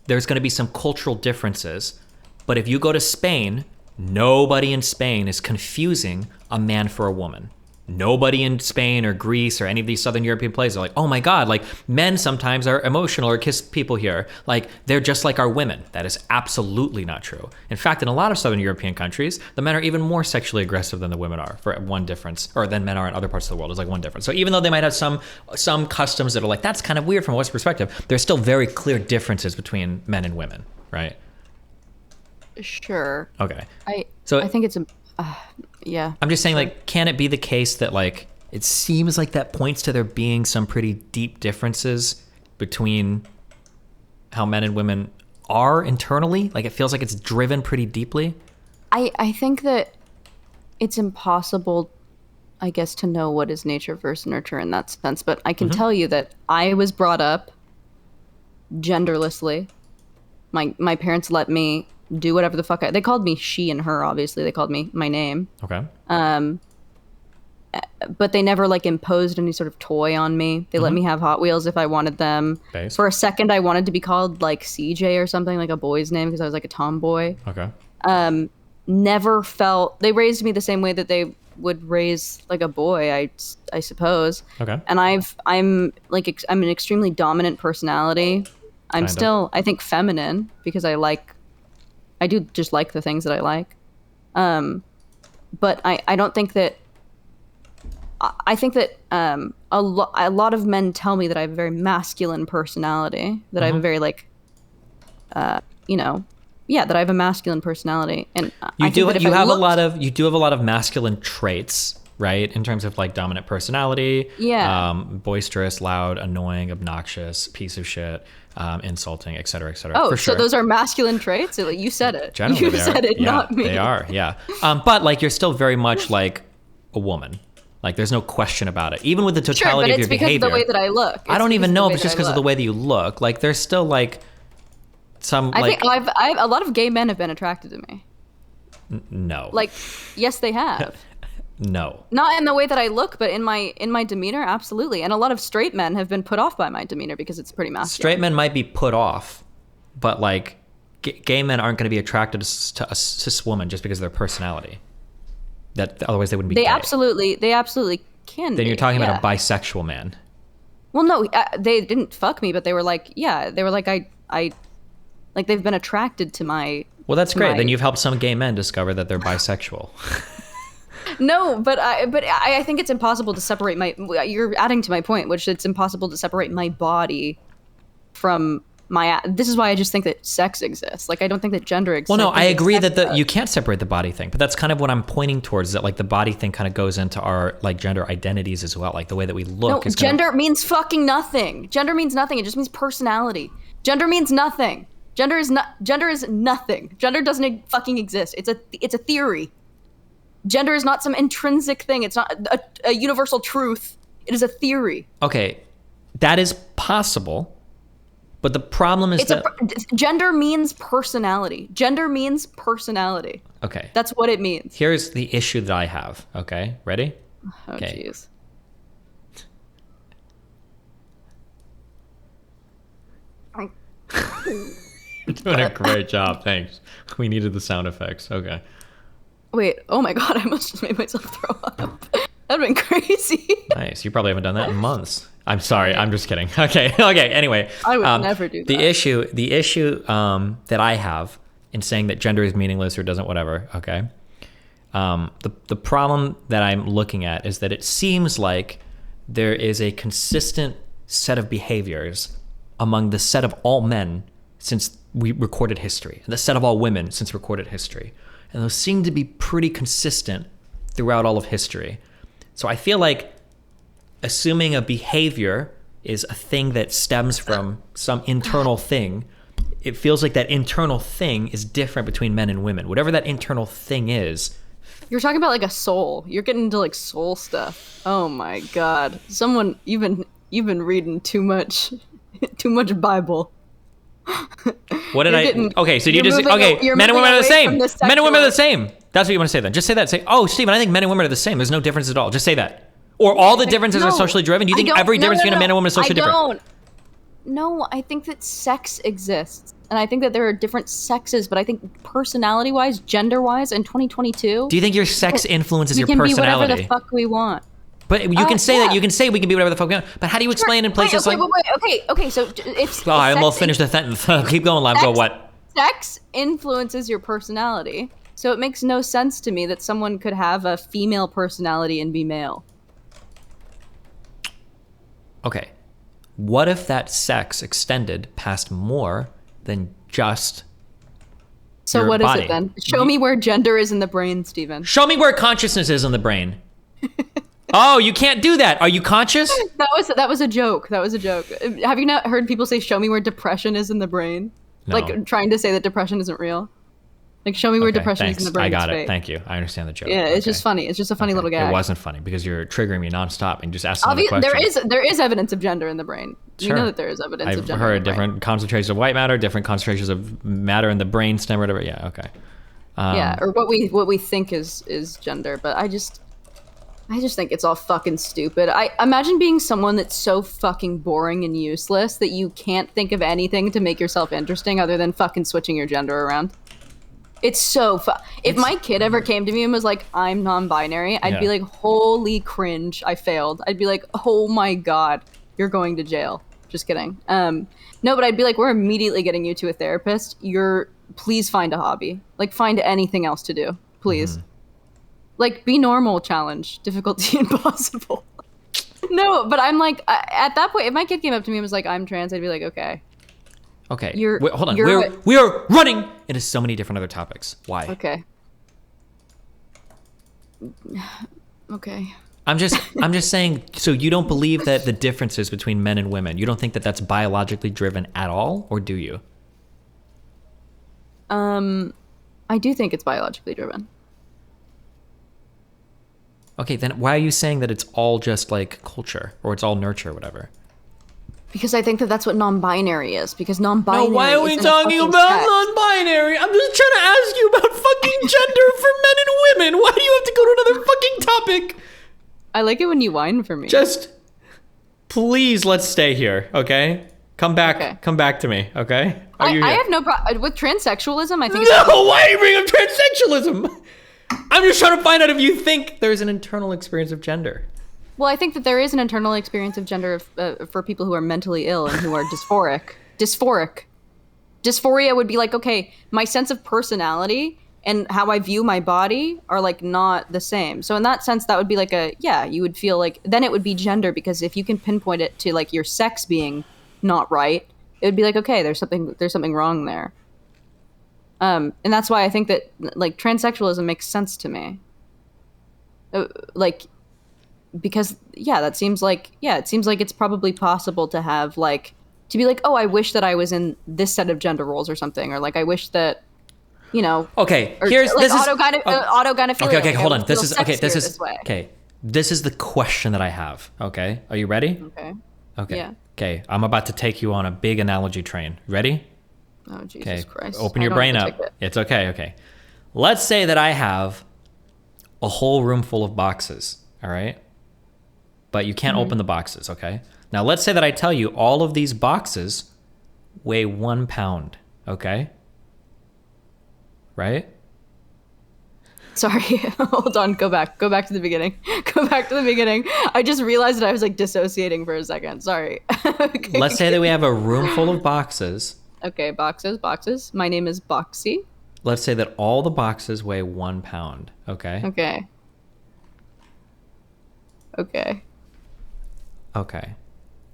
there's going to be some cultural differences. But if you go to Spain, nobody in Spain is confusing a man for a woman. Nobody in Spain or Greece or any of these Southern European places are like, oh my God, like men sometimes are emotional or kiss people here. Like they're just like our women. That is absolutely not true. In fact, in a lot of Southern European countries, the men are even more sexually aggressive than the women are, for one difference, or than men are in other parts of the world. Is like one difference. So even though they might have some customs that are like, that's kind of weird from a Western perspective, there's still very clear differences between men and women, right? Sure. Okay. I So think it's a yeah. I'm just saying, like, can it be the case that, like, it seems like that points to there being some pretty deep differences between how men and women are internally? Like, it feels like it's driven pretty deeply. I think that it's impossible, I guess, to know what is nature versus nurture in that sense. But I can tell you that I was brought up genderlessly. My parents let me do whatever the fuck they called me she and her, obviously. They called me my name. Okay. But they never like imposed any sort of toy on me. They let me have Hot Wheels if I wanted them. Base. For a second I wanted to be called like CJ or something, like a boy's name, because I was like a tomboy. Okay. Never felt they raised me the same way that they would raise like a boy, I suppose. Okay. And I'm an extremely dominant personality. I'm still, I think, feminine because I do just like the things that I like. But I don't think that, I think that a lot of men tell me that I have a very masculine personality, that I have a very like, that I have a masculine personality. And you do have a lot of masculine traits, right? In terms of like dominant personality, boisterous, loud, annoying, obnoxious, piece of shit, insulting, et cetera, et cetera. Oh, for sure. So those are masculine traits? You said it. Generally, you said it, not me. They are, yeah. But like you're still very much like a woman. Like there's no question about it. Even with the totality of your behavior. It's because of the way that I look. I don't even know if it's just because of the way that you look. Like there's still like some. I think a lot of gay men have been attracted to me. No. Like, yes, they have. No. Not in the way that I look, but in my demeanor, absolutely. And a lot of straight men have been put off by my demeanor because it's pretty masculine. Straight men might be put off, but like gay men aren't going to be attracted to a cis woman just because of their personality. That otherwise they wouldn't be. They absolutely can. Then you're talking about a bisexual man. Well, no, they didn't fuck me, but they were like, I like they've been attracted to my. Well, that's great. Then you've helped some gay men discover that they're bisexual. No, but I think it's impossible to separate you're adding to my point, which it's impossible to separate my body from my. This is why I just think that sex exists. Like I don't think that gender exists. Well, no, I agree that you can't separate the body thing, but that's kind of what I'm pointing towards. That like the body thing kind of goes into our like gender identities as well, like the way that we look. No, gender means fucking nothing. Gender means nothing. It just means personality. Gender means nothing. Gender is nothing. Gender doesn't fucking exist. It's a theory. Gender is not some intrinsic thing. It's not a universal truth. It is a theory. Okay, that is possible, but the problem is gender means personality. Gender means personality. Okay. That's what it means. Here's the issue that I have. Okay, ready? Oh, jeez. You're doing a great job. Thanks. We needed the sound effects. Okay. Wait, oh my god, I must just made myself throw up. That'd been crazy. Nice. You probably haven't done that in months. I'm sorry. I'm just kidding. Okay. Anyway. I would never do that. The issue that I have in saying that gender is meaningless or doesn't whatever, okay? The problem that I'm looking at is that it seems like there is a consistent set of behaviors among the set of all men since we recorded history, and the set of all women since recorded history. And those seem to be pretty consistent throughout all of history. So I feel like assuming a behavior is a thing that stems from some internal thing, it feels like that internal thing is different between men and women. Whatever that internal thing is. You're talking about like a soul. You're getting into like soul stuff. Oh my god. Someone, you've been reading too much Bible. What did okay, so you just men and women are the same. Men and women are the same. That's what you want to say then. Just say that. Say, oh, Steven, I think men and women are the same. There's no difference at all. Just say that. Or all the differences are socially driven. Do you think every difference between a man and woman is socially different? No, I think that sex exists. and I think that there are different sexes, but I think personality-wise, gender-wise, in 2022, Do you think your sex influences we your can be personality? whatever the fuck we want. But you can say yeah. that. You can say we can be whatever the fuck we want. But how do you explain in places wait, like... okay. So if Well, I almost finished the sentence. Keep going, Lab. Go what? Sex influences your personality, so it makes no sense to me that someone could have a female personality and be male. Okay. What if that sex extended past more than just So your what is body? it then? Show me where gender is in the brain, Steven. Show me where consciousness is in the brain. Oh, you can't do that. Are you conscious? That was a joke. That was a joke. Have you not heard people say, "Show me where depression is in the brain"? No. Like trying to say that depression isn't real. Like, show me where depression is in the brain. I got It's it. fake. Thank you. I understand the joke. Yeah, it's Okay. just funny. It's just a funny little gag. It wasn't funny because you're triggering me nonstop and just asking another Obviously, question. there is evidence of gender in the brain. Sure. You know that there is evidence of I've gender. heard in the brain. different concentrations of white matter, different concentrations of matter in the brain stem, or whatever. Yeah. Okay. Yeah, or what we think is gender, but I just think it's all fucking stupid. I imagine being someone that's so fucking boring and useless that you can't think of anything to make yourself interesting other than fucking switching your gender around. It's so if my kid ever came to me and was like, "I'm non-binary," I'd be like, "Holy cringe, I failed." I'd be like, "Oh my god, you're going to jail." Just kidding. No, but I'd be like, "We're immediately getting you to a therapist. Please find a hobby. Like, find anything else to do, please." Like, be normal challenge, difficulty impossible. No, but I'm like, at that point, if my kid came up to me and was like, "I'm trans," I'd be like, "Okay." Okay. You're- Wait, hold on. you're- We are running into so many different other topics. Why? Okay. Okay. I'm just saying. So you don't believe that the differences between men and women, you don't think that that's biologically driven at all, or do you? I do think it's biologically driven. Okay, then why are you saying that it's all just like culture or it's all nurture or whatever? Because I think that that's what non-binary is. Because non-binary. Why are we isn't a talking fucking about sex. non-binary? I'm just trying to ask you about fucking gender for men and women. Why do you have to go to another fucking topic? I like it when you whine for me. Just please, let's stay here, okay? Come back. Okay. Come back to me, okay? Are I you here? have no problem with transsexualism. I think. No, why are you bringing up transsexualism? I'm just trying to find out if you think there's an internal experience of gender. Well, I think that there is an internal experience of gender for people who are mentally ill and who are dysphoric. Dysphoria would be like, okay, my sense of personality and how I view my body are like not the same. So in that sense, that would be like you would feel like, then it would be gender, because if you can pinpoint it to like your sex being not right, it would be like, okay, there's something wrong there. And that's why I think that like transsexualism makes sense to me. Because it seems like it's probably possible to have like, to be like, oh, I wish that I was in this set of gender roles or something, or like I wish that, you know. Okay, or, here's like this is autogynephilia. Okay, hold on. This is Okay. This is the question that I have. Okay, are you ready? Okay. Yeah. Okay, I'm about to take you on a big analogy train. Ready? Oh, Jesus Okay. Christ. Open your brain up. It's okay. Okay. Let's say that I have a whole room full of boxes. All right. But you can't open the boxes. Okay. Now let's say that I tell you all of these boxes weigh 1 pound. Okay. Right? Sorry. Hold on. Go back to the beginning. I just realized that I was like dissociating for a second. Sorry. Okay. Let's say that we have a room full of boxes. Okay. Boxes. My name is Boxy. Let's say that all the boxes weigh 1 pound. Okay. Okay.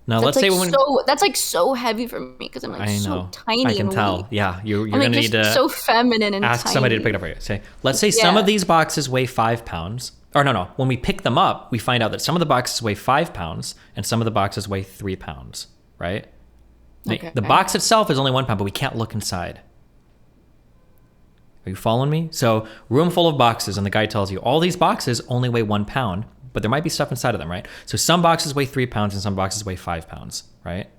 Now That's let's say like that's like so heavy for me because I'm like I so know. tiny. I can and tell. weak. Yeah, you're I'm gonna like need just to so feminine and ask tiny. somebody to pick it up for you. Say, let's say some Yeah. of these boxes weigh 5 pounds. Or no. When we pick them up, we find out that some of the boxes weigh 5 pounds and some of the boxes weigh 3 pounds. Right? Okay. The box itself is only 1 pound, but we can't look inside. Are you following me? So, room full of boxes, and the guy tells you all these boxes only weigh 1 pound, but there might be stuff inside of them, right? So some boxes weigh 3 pounds and some boxes weigh 5 pounds, right?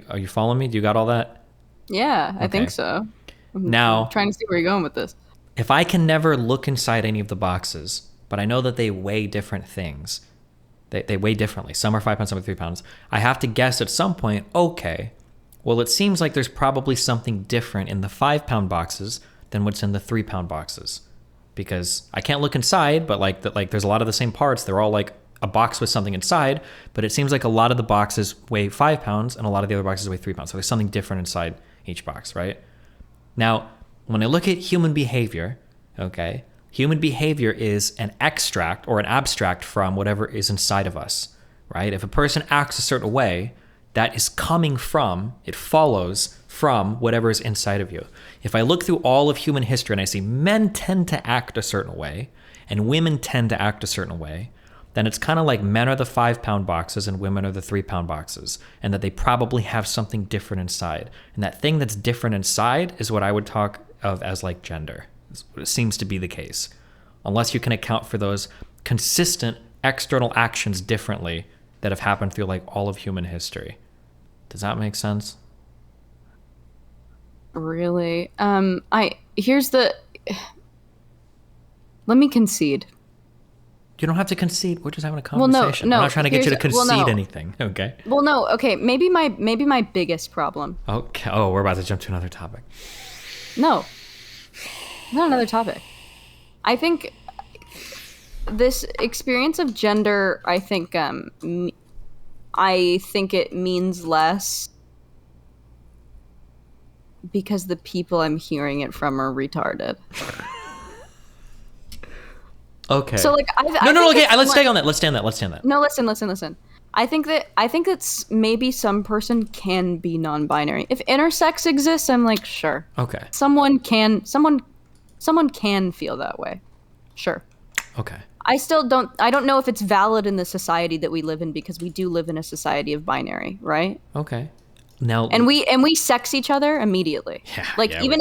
Are you following me? Do you got all that? Yeah, I Okay. think so. Now, I'm trying to see where you're going with this. if I can never look inside any of the boxes, but I know that they weigh different things, they weigh differently. Some are 5 pounds, some are 3 pounds. I have to guess at some point, okay, Well, it seems like there's probably something different in the 5-pound boxes than what's in the 3-pound boxes. Because I can't look inside, but like there's a lot of the same parts. They're all like a box with something inside, but it seems like a lot of the boxes weigh 5 pounds and a lot of the other boxes weigh 3 pounds. So there's something different inside each box, right? Now, when I look at human behavior, okay, human behavior is an extract or an abstract from whatever is inside of us, right? If a person acts a certain way, that is coming from, it follows from whatever is inside of you. If I look through all of human history and I see men tend to act a certain way and women tend to act a certain way, then it's kind of like men are the 5-pound boxes and women are the 3-pound boxes, and that they probably have something different inside. And that thing that's different inside is what I would talk of as like gender. It seems to be the case. Unless you can account for those consistent external actions differently that have happened through like all of human history. Does that make sense? Really? Let me concede. You don't have to concede. We're just having a conversation. No, I'm not trying to get you to concede anything. Okay. Well, no. Okay. Maybe my biggest problem. Okay. Oh, we're about to jump to another topic. No. Not another topic. I think this experience of gender, I think it means less because the people I'm hearing it from are retarded. Okay. So like, let's stay on that. Let's stay on that. No, listen. I think that maybe some person can be non-binary. If intersex exists, I'm like, sure. Okay. Someone can feel that way. Sure. Okay. I don't know if it's valid in the society that we live in, because we do live in a society of binary, right? Okay. Now, and we sex each other immediately. Yeah, like yeah, even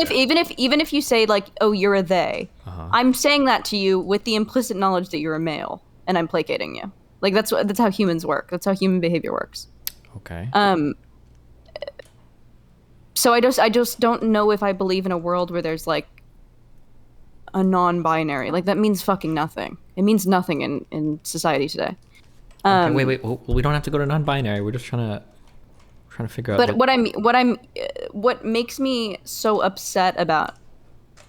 if you say like, oh, you're a they, I'm saying that to you with the implicit knowledge that you're a male and I'm placating you. Like that's how humans work. That's how human behavior works. Okay. So I just don't know if I believe in a world where there's like a non-binary. Like that means fucking nothing. It means nothing in society today. Okay, wait. Well, we don't have to go to non-binary. We're just trying to figure out. But what makes me so upset about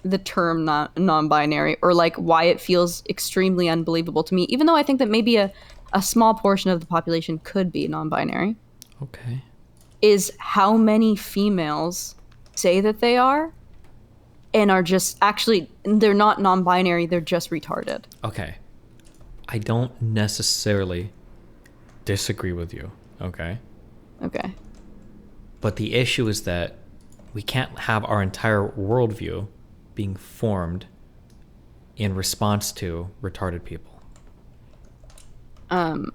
the term non-binary, or like why it feels extremely unbelievable to me, even though I think that maybe a small portion of the population could be non-binary. Okay. Is how many females say that they are and are just actually, they're not non-binary, they're just retarded. Okay. I don't necessarily disagree with you, okay? Okay. But the issue is that we can't have our entire worldview being formed in response to retarded people. We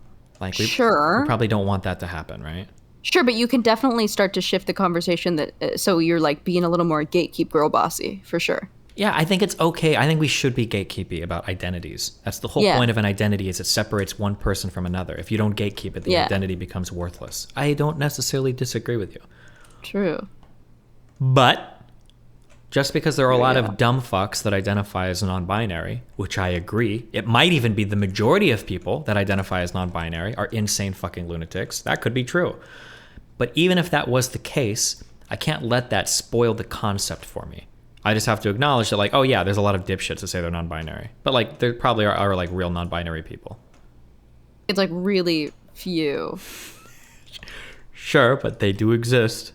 probably don't want that to happen, right? Sure, but you can definitely start to shift the conversation that so you're like being a little more gatekeep girl bossy, for sure. Yeah, I think it's okay. I think we should be gatekeepy about identities. That's the whole point of an identity, is it separates one person from another. If you don't gatekeep it, the identity becomes worthless. I don't necessarily disagree with you. True. But just because there are a lot of dumb fucks that identify as non-binary, which I agree, it might even be the majority of people that identify as non-binary are insane fucking lunatics. That could be true. But even if that was the case, I can't let that spoil the concept for me. I just have to acknowledge that, like, oh yeah, there's a lot of dipshits that say they're non-binary. But like, there probably are like real non-binary people. It's like really few. Sure, but they do exist.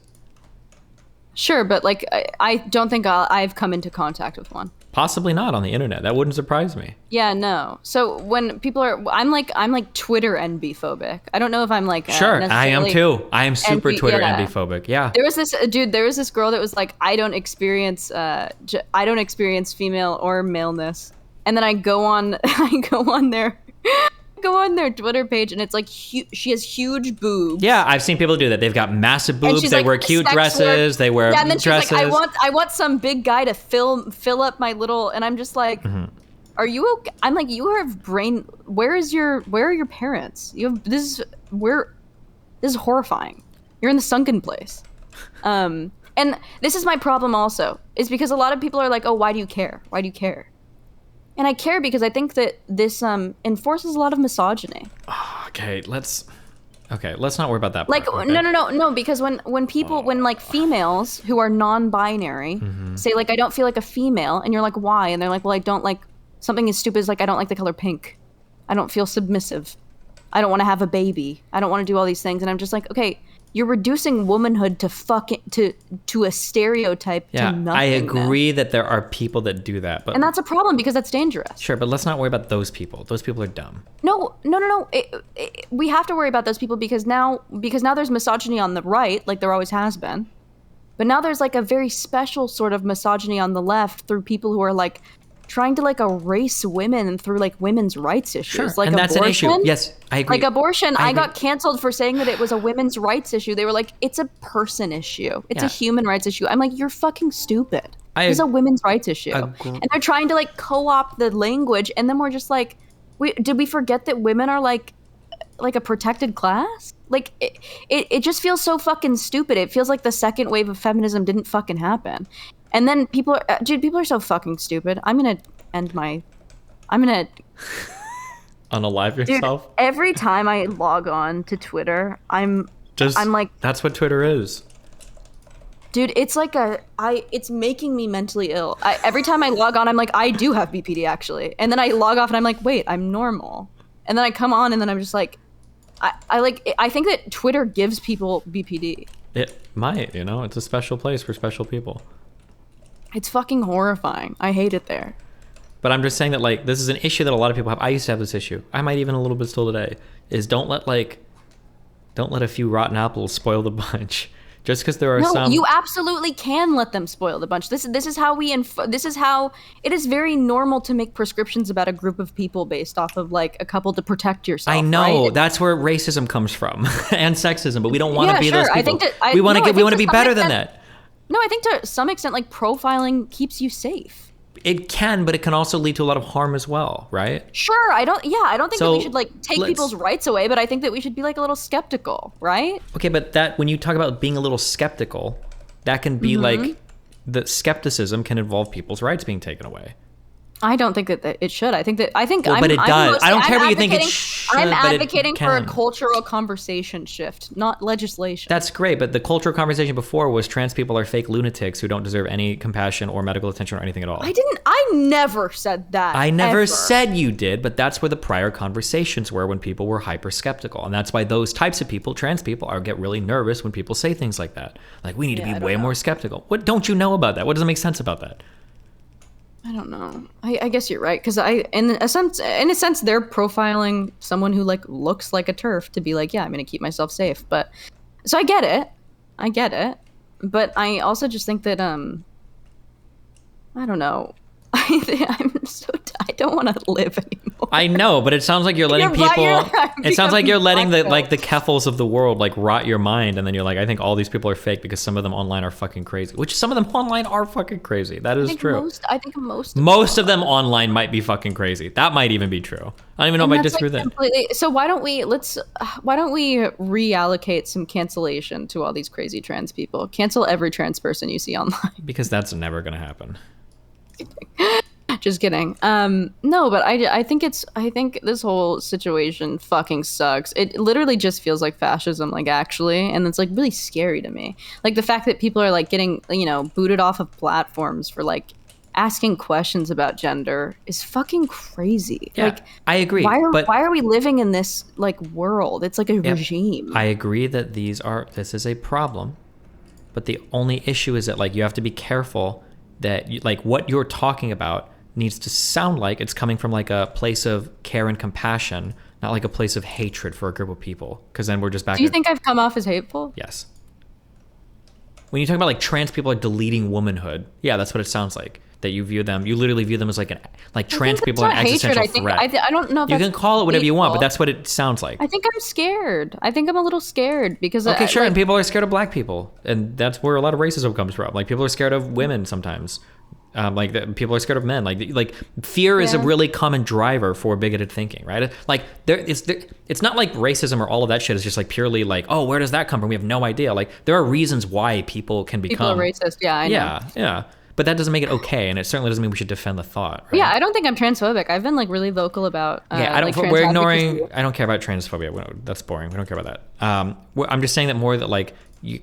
Sure, but like, I don't think I've come into contact with one. Possibly not on the internet. That wouldn't surprise me. Yeah, no. So when people are, I'm like Twitter NB phobic. I don't know if I'm like sure, I am too. I am super Twitter NB phobic. Yeah. There was this girl that was like, I don't experience female or maleness, and then I go on their Twitter page, and it's like she has huge boobs. Yeah, I've seen people do that. They've got massive boobs. They wear cute dresses. They wear and then dresses. She's like, I want some big guy to fill up my little. And I'm just like, are you okay? I'm like, you have brain. Where are your parents? This is horrifying. You're in the sunken place. And this is my problem also, is because a lot of people are like, oh, why do you care? Why do you care? And I care because I think that this enforces a lot of misogyny. Okay, Okay, let's not worry about that Like, part, okay? no, because when people, when like females who are non-binary say like, I don't feel like a female, and you're like, why? And they're like, well, I don't like, something as stupid as like, I don't like the color pink. I don't feel submissive. I don't want to have a baby. I don't want to do all these things. And I'm just like, okay, you're reducing womanhood to to a stereotype Yeah, to I nothingness. agree that there are people that do that, but And that's a problem because that's dangerous. sure, but let's not worry about those people. Those people are dumb. No. We have to worry about those people because now there's misogyny on the right, like there always has been. But now there's like a very special sort of misogyny on the left through people who are like trying to like erase women through like women's rights issues. Sure, Like and that's abortion. an issue. Yes, I agree. Like abortion, I agree. got canceled for saying that it was a women's rights issue. They were like, it's a person issue. It's a Yeah. human rights issue. I'm like, you're fucking stupid. I It's a women's rights issue. agree. And they're trying to like co-opt the language, and then we're just like, did we forget that women are like a protected class? Like it just feels so fucking stupid. It feels like the second wave of feminism didn't fucking happen. And then people are so fucking stupid. I'm gonna Unalive dude, yourself. every time I log on to Twitter, I'm like, that's what Twitter is. dude, it's like it's making me mentally ill. Every time I log on, I'm like, I do have BPD actually. And then I log off and I'm like, wait, I'm normal. And then I come on and then I'm just like, I think that Twitter gives people BPD. It might, it's a special place for special people. It's fucking horrifying. I hate it there. But I'm just saying that like this is an issue that a lot of people have. I used to have this issue. I might even a little bit still today. Is don't let a few rotten apples spoil the bunch. Just because there are No, some. you absolutely can let them spoil the bunch. This is how it is very normal to make prescriptions about a group of people based off of like a couple to protect yourself. I know right? that's where racism comes from and sexism, but we don't want to Yeah, be sure. those people. I think that we want no, I to think to be some better than extent- that. No, I think to some extent, like profiling keeps you safe. It can, but it can also lead to a lot of harm as well, right? Sure, I don't think that So, we should like take let's- people's rights away, but I think that we should be like a little skeptical, right? Okay, but that when you talk about being a little skeptical, that can be like the skepticism can involve people's rights being taken away. I don't think that it should. I think But it I'm does. I don't care what you think it should, I'm but it advocating for a can. cultural conversation shift, not legislation. That's great, but the cultural conversation before was trans people are fake lunatics who don't deserve any compassion or medical attention or anything at all. I never said that. I never ever. said you did, but that's where the prior conversations were when people were hyper skeptical. And that's why those types of people, trans people, get really nervous when people say things like that. Like, we need to Yeah, I be don't way know. more skeptical. What don't you know about that? What doesn't make sense about that? I don't know. I guess you're right because in a sense, they're profiling someone who like looks like a TERF to be like, yeah, I'm gonna keep myself safe. But so I get it, but I also just think that I don't know. I don't want to live anymore. I know, but it sounds like you're letting You're right, people. you're right. I'm It sounds like you're letting the becoming the Keffels of the world like rot your mind, and then you're like, I think all these people are fake because some of them online are fucking crazy. Which some of them online are fucking crazy. That is true. I think most Most of them online might be fucking crazy. That might even be true. I don't even know if I disagree with that. So why don't we reallocate some cancellation to all these crazy trans people? Cancel every trans person you see online. Because that's never gonna happen. Just kidding. No, but I think this whole situation fucking sucks. It literally just feels like fascism, like actually, and it's like really scary to me. Like the fact that people are like getting, booted off of platforms for like asking questions about gender is fucking crazy. Yeah, like I agree. why but are we living in this like world? It's like a regime. I agree that this is a problem, but the only issue is that like you have to be careful that like what you're talking about needs to sound like it's coming from like a place of care and compassion, not like a place of hatred for a group of people. Because then we're just back. Do you think I've come off as hateful? Yes. When you talk about like trans people are deleting womanhood, yeah, that's what it sounds like. That you literally view them as like trans people are an existential threat. I don't know if You that's can call it whatever you want, but hateful. that's what it sounds like. I think I'm scared. I think I'm a little scared because Okay, sure. like, And people are scared of black people, and that's where a lot of racism comes from. Like people are scared of women sometimes. People are scared of men. Like fear is a Yeah. really common driver for bigoted thinking, right? Like it's not like racism or all of that shit is just like purely like, oh, where does that come from? We have no idea. Like there are reasons why people can people become are racist. Yeah, I know. yeah. But that doesn't make it okay, and it certainly doesn't mean we should defend the thought, right? Yeah, I don't think I'm transphobic. I've been like really vocal about Yeah, I don't. like, trans We're advocacy. ignoring. I don't care about transphobia. That's boring. We don't care about that. I'm just saying that more that like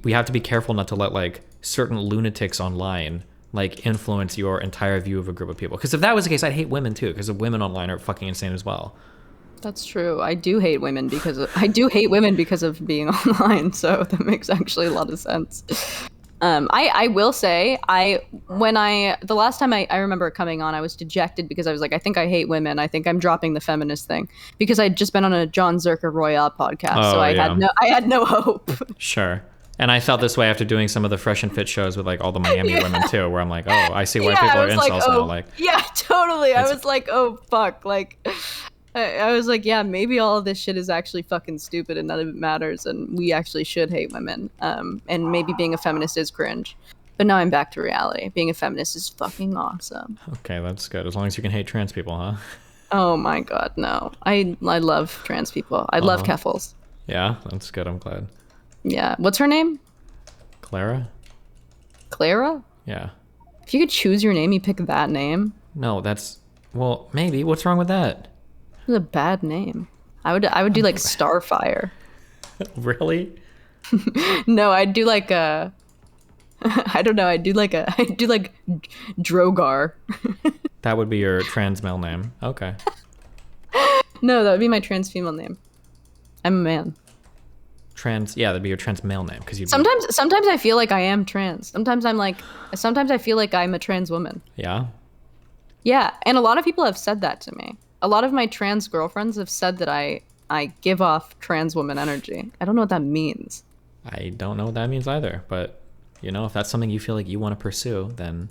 we have to be careful not to let like certain lunatics online like influence your entire view of a group of people. Because if that was the case, I'd hate women too. Because the women online are fucking insane as well. That's true. I do hate women because of being online. So that makes actually a lot of sense. I will say the last time I remember coming on, I was dejected because I was like, I think I hate women. I think I'm dropping the feminist thing because I'd just been on a John Zerker Royale podcast. So I had no hope. Sure. And I felt this way after doing some of the Fresh and Fit shows with like all the Miami women too, where I'm like, oh, I see why people are incels now. Like, yeah, totally. I was like, oh fuck, like. I was like, yeah, maybe all of this shit is actually fucking stupid and none of it matters, and we actually should hate women. And maybe being a feminist is cringe. But now I'm back to reality. Being a feminist is fucking awesome. Okay, that's good. As long as you can hate trans people, huh? Oh my god, no. I love trans people. I love Keffels. Yeah, that's good. I'm glad. Yeah. What's her name? Clara? Clara? Yeah. If you could choose your name, you pick that name. No, well, maybe. What's wrong with that? It's a bad name. I would do like Starfire. Really? No, I'd do like I don't know. I'd do like Drogar. That would be your trans male name. Okay. No, that would be my trans female name. I'm a man. Yeah, that'd be your trans male name because you. Sometimes I feel like I am trans. Sometimes I feel like I'm a trans woman. Yeah. Yeah, and a lot of people have said that to me. A lot of my trans girlfriends have said that I give off trans woman energy. I don't know what that means. I don't know what that means either, but if that's something you feel like you want to pursue, then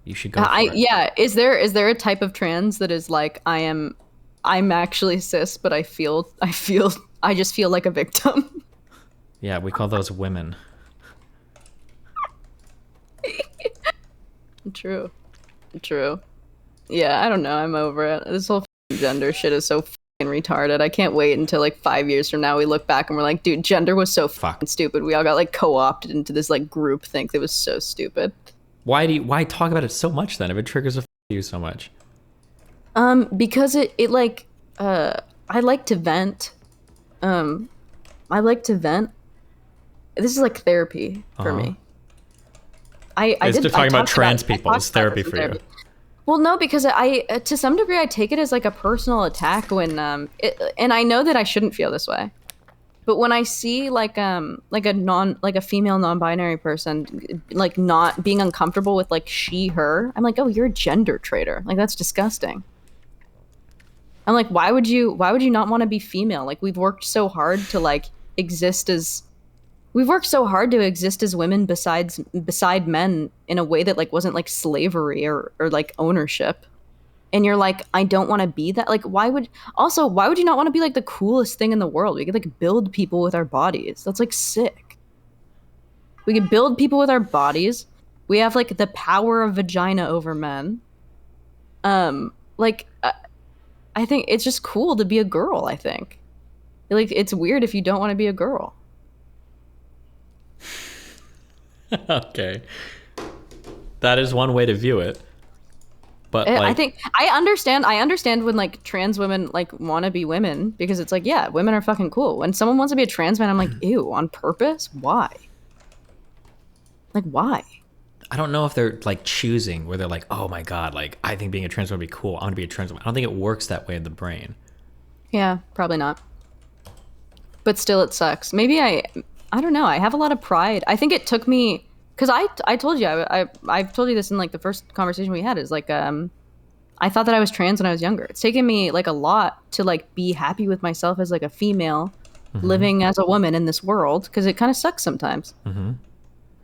you should go for it. Yeah, is there a type of trans that is like I'm actually cis, but I just feel like a victim? Yeah, we call those women. True. Yeah, I don't know. I'm over it. This whole gender shit is so retarded. I can't wait until like 5 years from now we look back and we're like, dude, gender was so stupid. We all got like co-opted into this like group think that was so stupid. Why talk about it so much then if it triggers you so much? Because it like I like to vent. This is like therapy for me. Talking about trans people is therapy for you. Well, no, because to some degree, I take it as like a personal attack when, and I know that I shouldn't feel this way, but when I see like a female non-binary person, like not being uncomfortable with like she, her, I'm like, oh, you're a gender traitor. Like that's disgusting. I'm like, why would you not want to be female? Like we've worked so hard to like we've worked so hard to exist as women beside men in a way that like wasn't like slavery or like ownership. And you're like, I don't want to be that. Like, why would you not want to be like the coolest thing in the world? We could like build people with our bodies. That's like sick. We could build people with our bodies. We have like the power of vagina over men. I think it's just cool to be a girl, I think. Like, it's weird if you don't want to be a girl. Okay. That is one way to view it. But like, I think I understand when like trans women like want to be women because it's like, yeah, women are fucking cool. When someone wants to be a trans man, I'm like, ew, on purpose? Why? Like, why? I don't know if they're like choosing where they're like, oh my god, like I think being a trans woman would be cool. I want to be a trans woman. I don't think it works that way in the brain. Yeah, probably not. But still, it sucks. Maybe I don't know. I have a lot of pride. I think it took me because I told you I've told you this in like the first conversation we had is like I thought that I was trans when I was younger. It's taken me like a lot to like be happy with myself as like a female living as a woman in this world because it kind of sucks sometimes.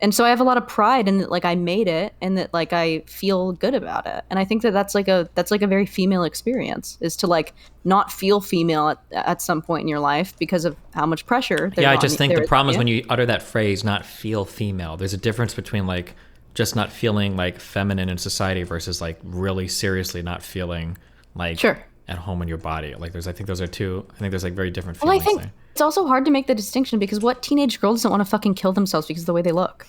And so I have a lot of pride in that, like I made it and that like I feel good about it. And I think that that's like a very female experience is to like not feel female at some point in your life because of how much pressure. Yeah, I just think the problem is when you utter that phrase, not feel female, there's a difference between like just not feeling like feminine in society versus like really seriously not feeling like at home in your body. Like I think those are two, I think there's like very different feelings. Well, I think it's also hard to make the distinction because what teenage girl doesn't want to fucking kill themselves because of the way they look?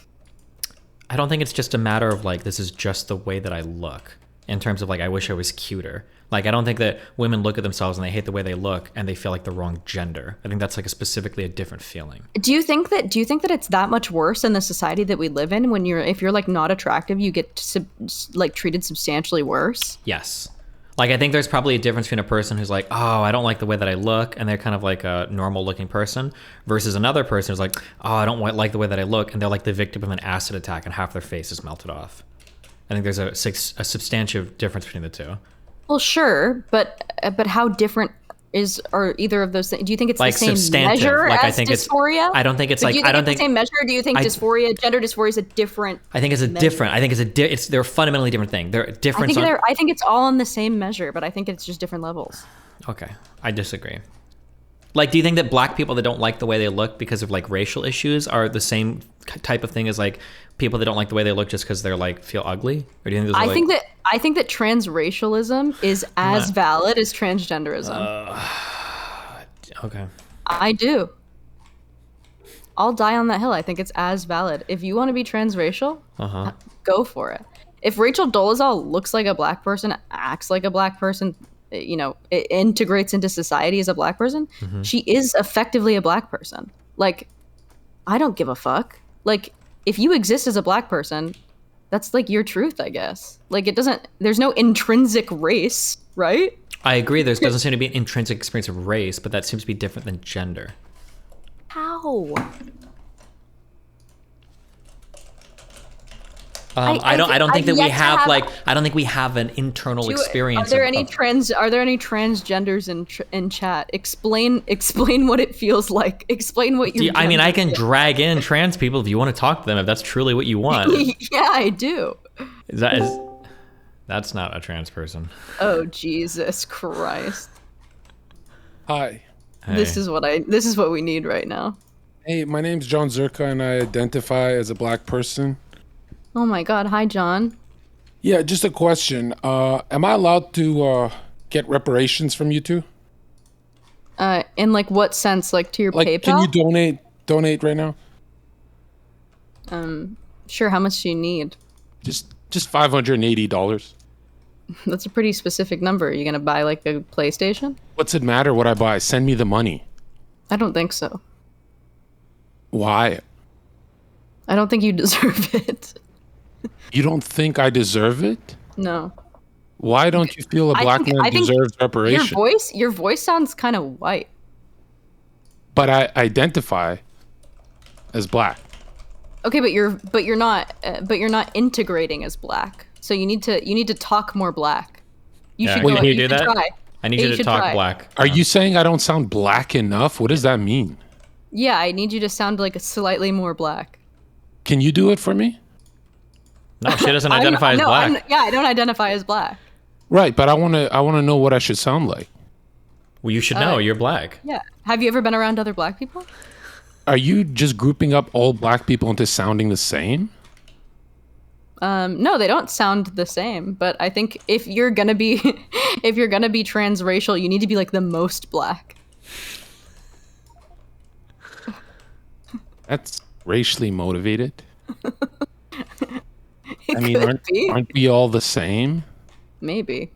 I don't think it's just a matter of like, this is just the way that I look in terms of like, I wish I was cuter. Like, I don't think that women look at themselves and they hate the way they look and they feel like the wrong gender. I think that's like specifically a different feeling. Do you think that it's that much worse in the society that we live in when if you're like not attractive, you get like treated substantially worse? Yes. Like, I think there's probably a difference between a person who's like, oh, I don't like the way that I look, and they're kind of like a normal looking person, versus another person who's like, oh, I don't like the way that I look, and they're like the victim of an acid attack and half their face is melted off. I think there's a substantive difference between the two. Well, sure, but how different are either of those things? Do you think it's like the same substantive. measure like, as I think dysphoria? I don't think it's like, do you think I don't it's think the same measure. Or do you think dysphoria, gender dysphoria, is a different? I think it's a measure? different. I think they're a fundamentally different thing. They're different. I think it's all in the same measure, but I think it's just different levels. Okay, I disagree. Like, do you think that black people that don't like the way they look because of like racial issues are the same type of thing as like people that don't like the way they look just because they're like feel ugly? Or do you think I think that transracialism is as valid as transgenderism. Okay. I do. I'll die on that hill. I think it's as valid. If you want to be transracial, go for it. If Rachel Dolezal looks like a black person, acts like a black person, you know, it integrates into society as a black person, she is effectively a black person. Like, I don't give a fuck. Like, if you exist as a black person, that's like your truth, I guess. Like, there's no intrinsic race, right? I agree. There doesn't seem to be an intrinsic experience of race, but that seems to be different than gender. How? I don't think that we have like, I don't think we have an internal experience. Are there any transgenders in chat? Explain what it feels like. Explain what you. I mean, I can drag in trans people if you want to talk to them, if that's truly what you want. Yeah, I do. That's not a trans person. Oh, Jesus Christ. Hi. Hey. This is what we need right now. Hey, my name's John Zerka and I identify as a black person. Oh my God. Hi, John. Yeah, just a question. Am I allowed to get reparations from you two? In like what sense? Like to your like, PayPal? Can you donate right now? Sure. How much do you need? Just $580. That's a pretty specific number. Are you gonna buy like a PlayStation? What's it matter what I buy? Send me the money. I don't think so. Why? I don't think you deserve it. You don't think I deserve it? No. Why don't you feel a black man deserves reparation? Your voice sounds kind of white. But I identify as black. Okay, but you're not integrating as black. So you need to talk more black. You should can you do that? Try. I need you to talk black. Are you saying I don't sound black enough? What does that mean? Yeah, I need you to sound like a slightly more black. Can you do it for me? No, she doesn't identify as black. I don't identify as black. Right, but I want to know what I should sound like. Well, you should know. You're black. Yeah. Have you ever been around other black people? Are you just grouping up all black people into sounding the same? No, they don't sound the same. But I think if you're gonna be transracial, you need to be like the most black. That's racially motivated. I mean, aren't we all the same? Maybe.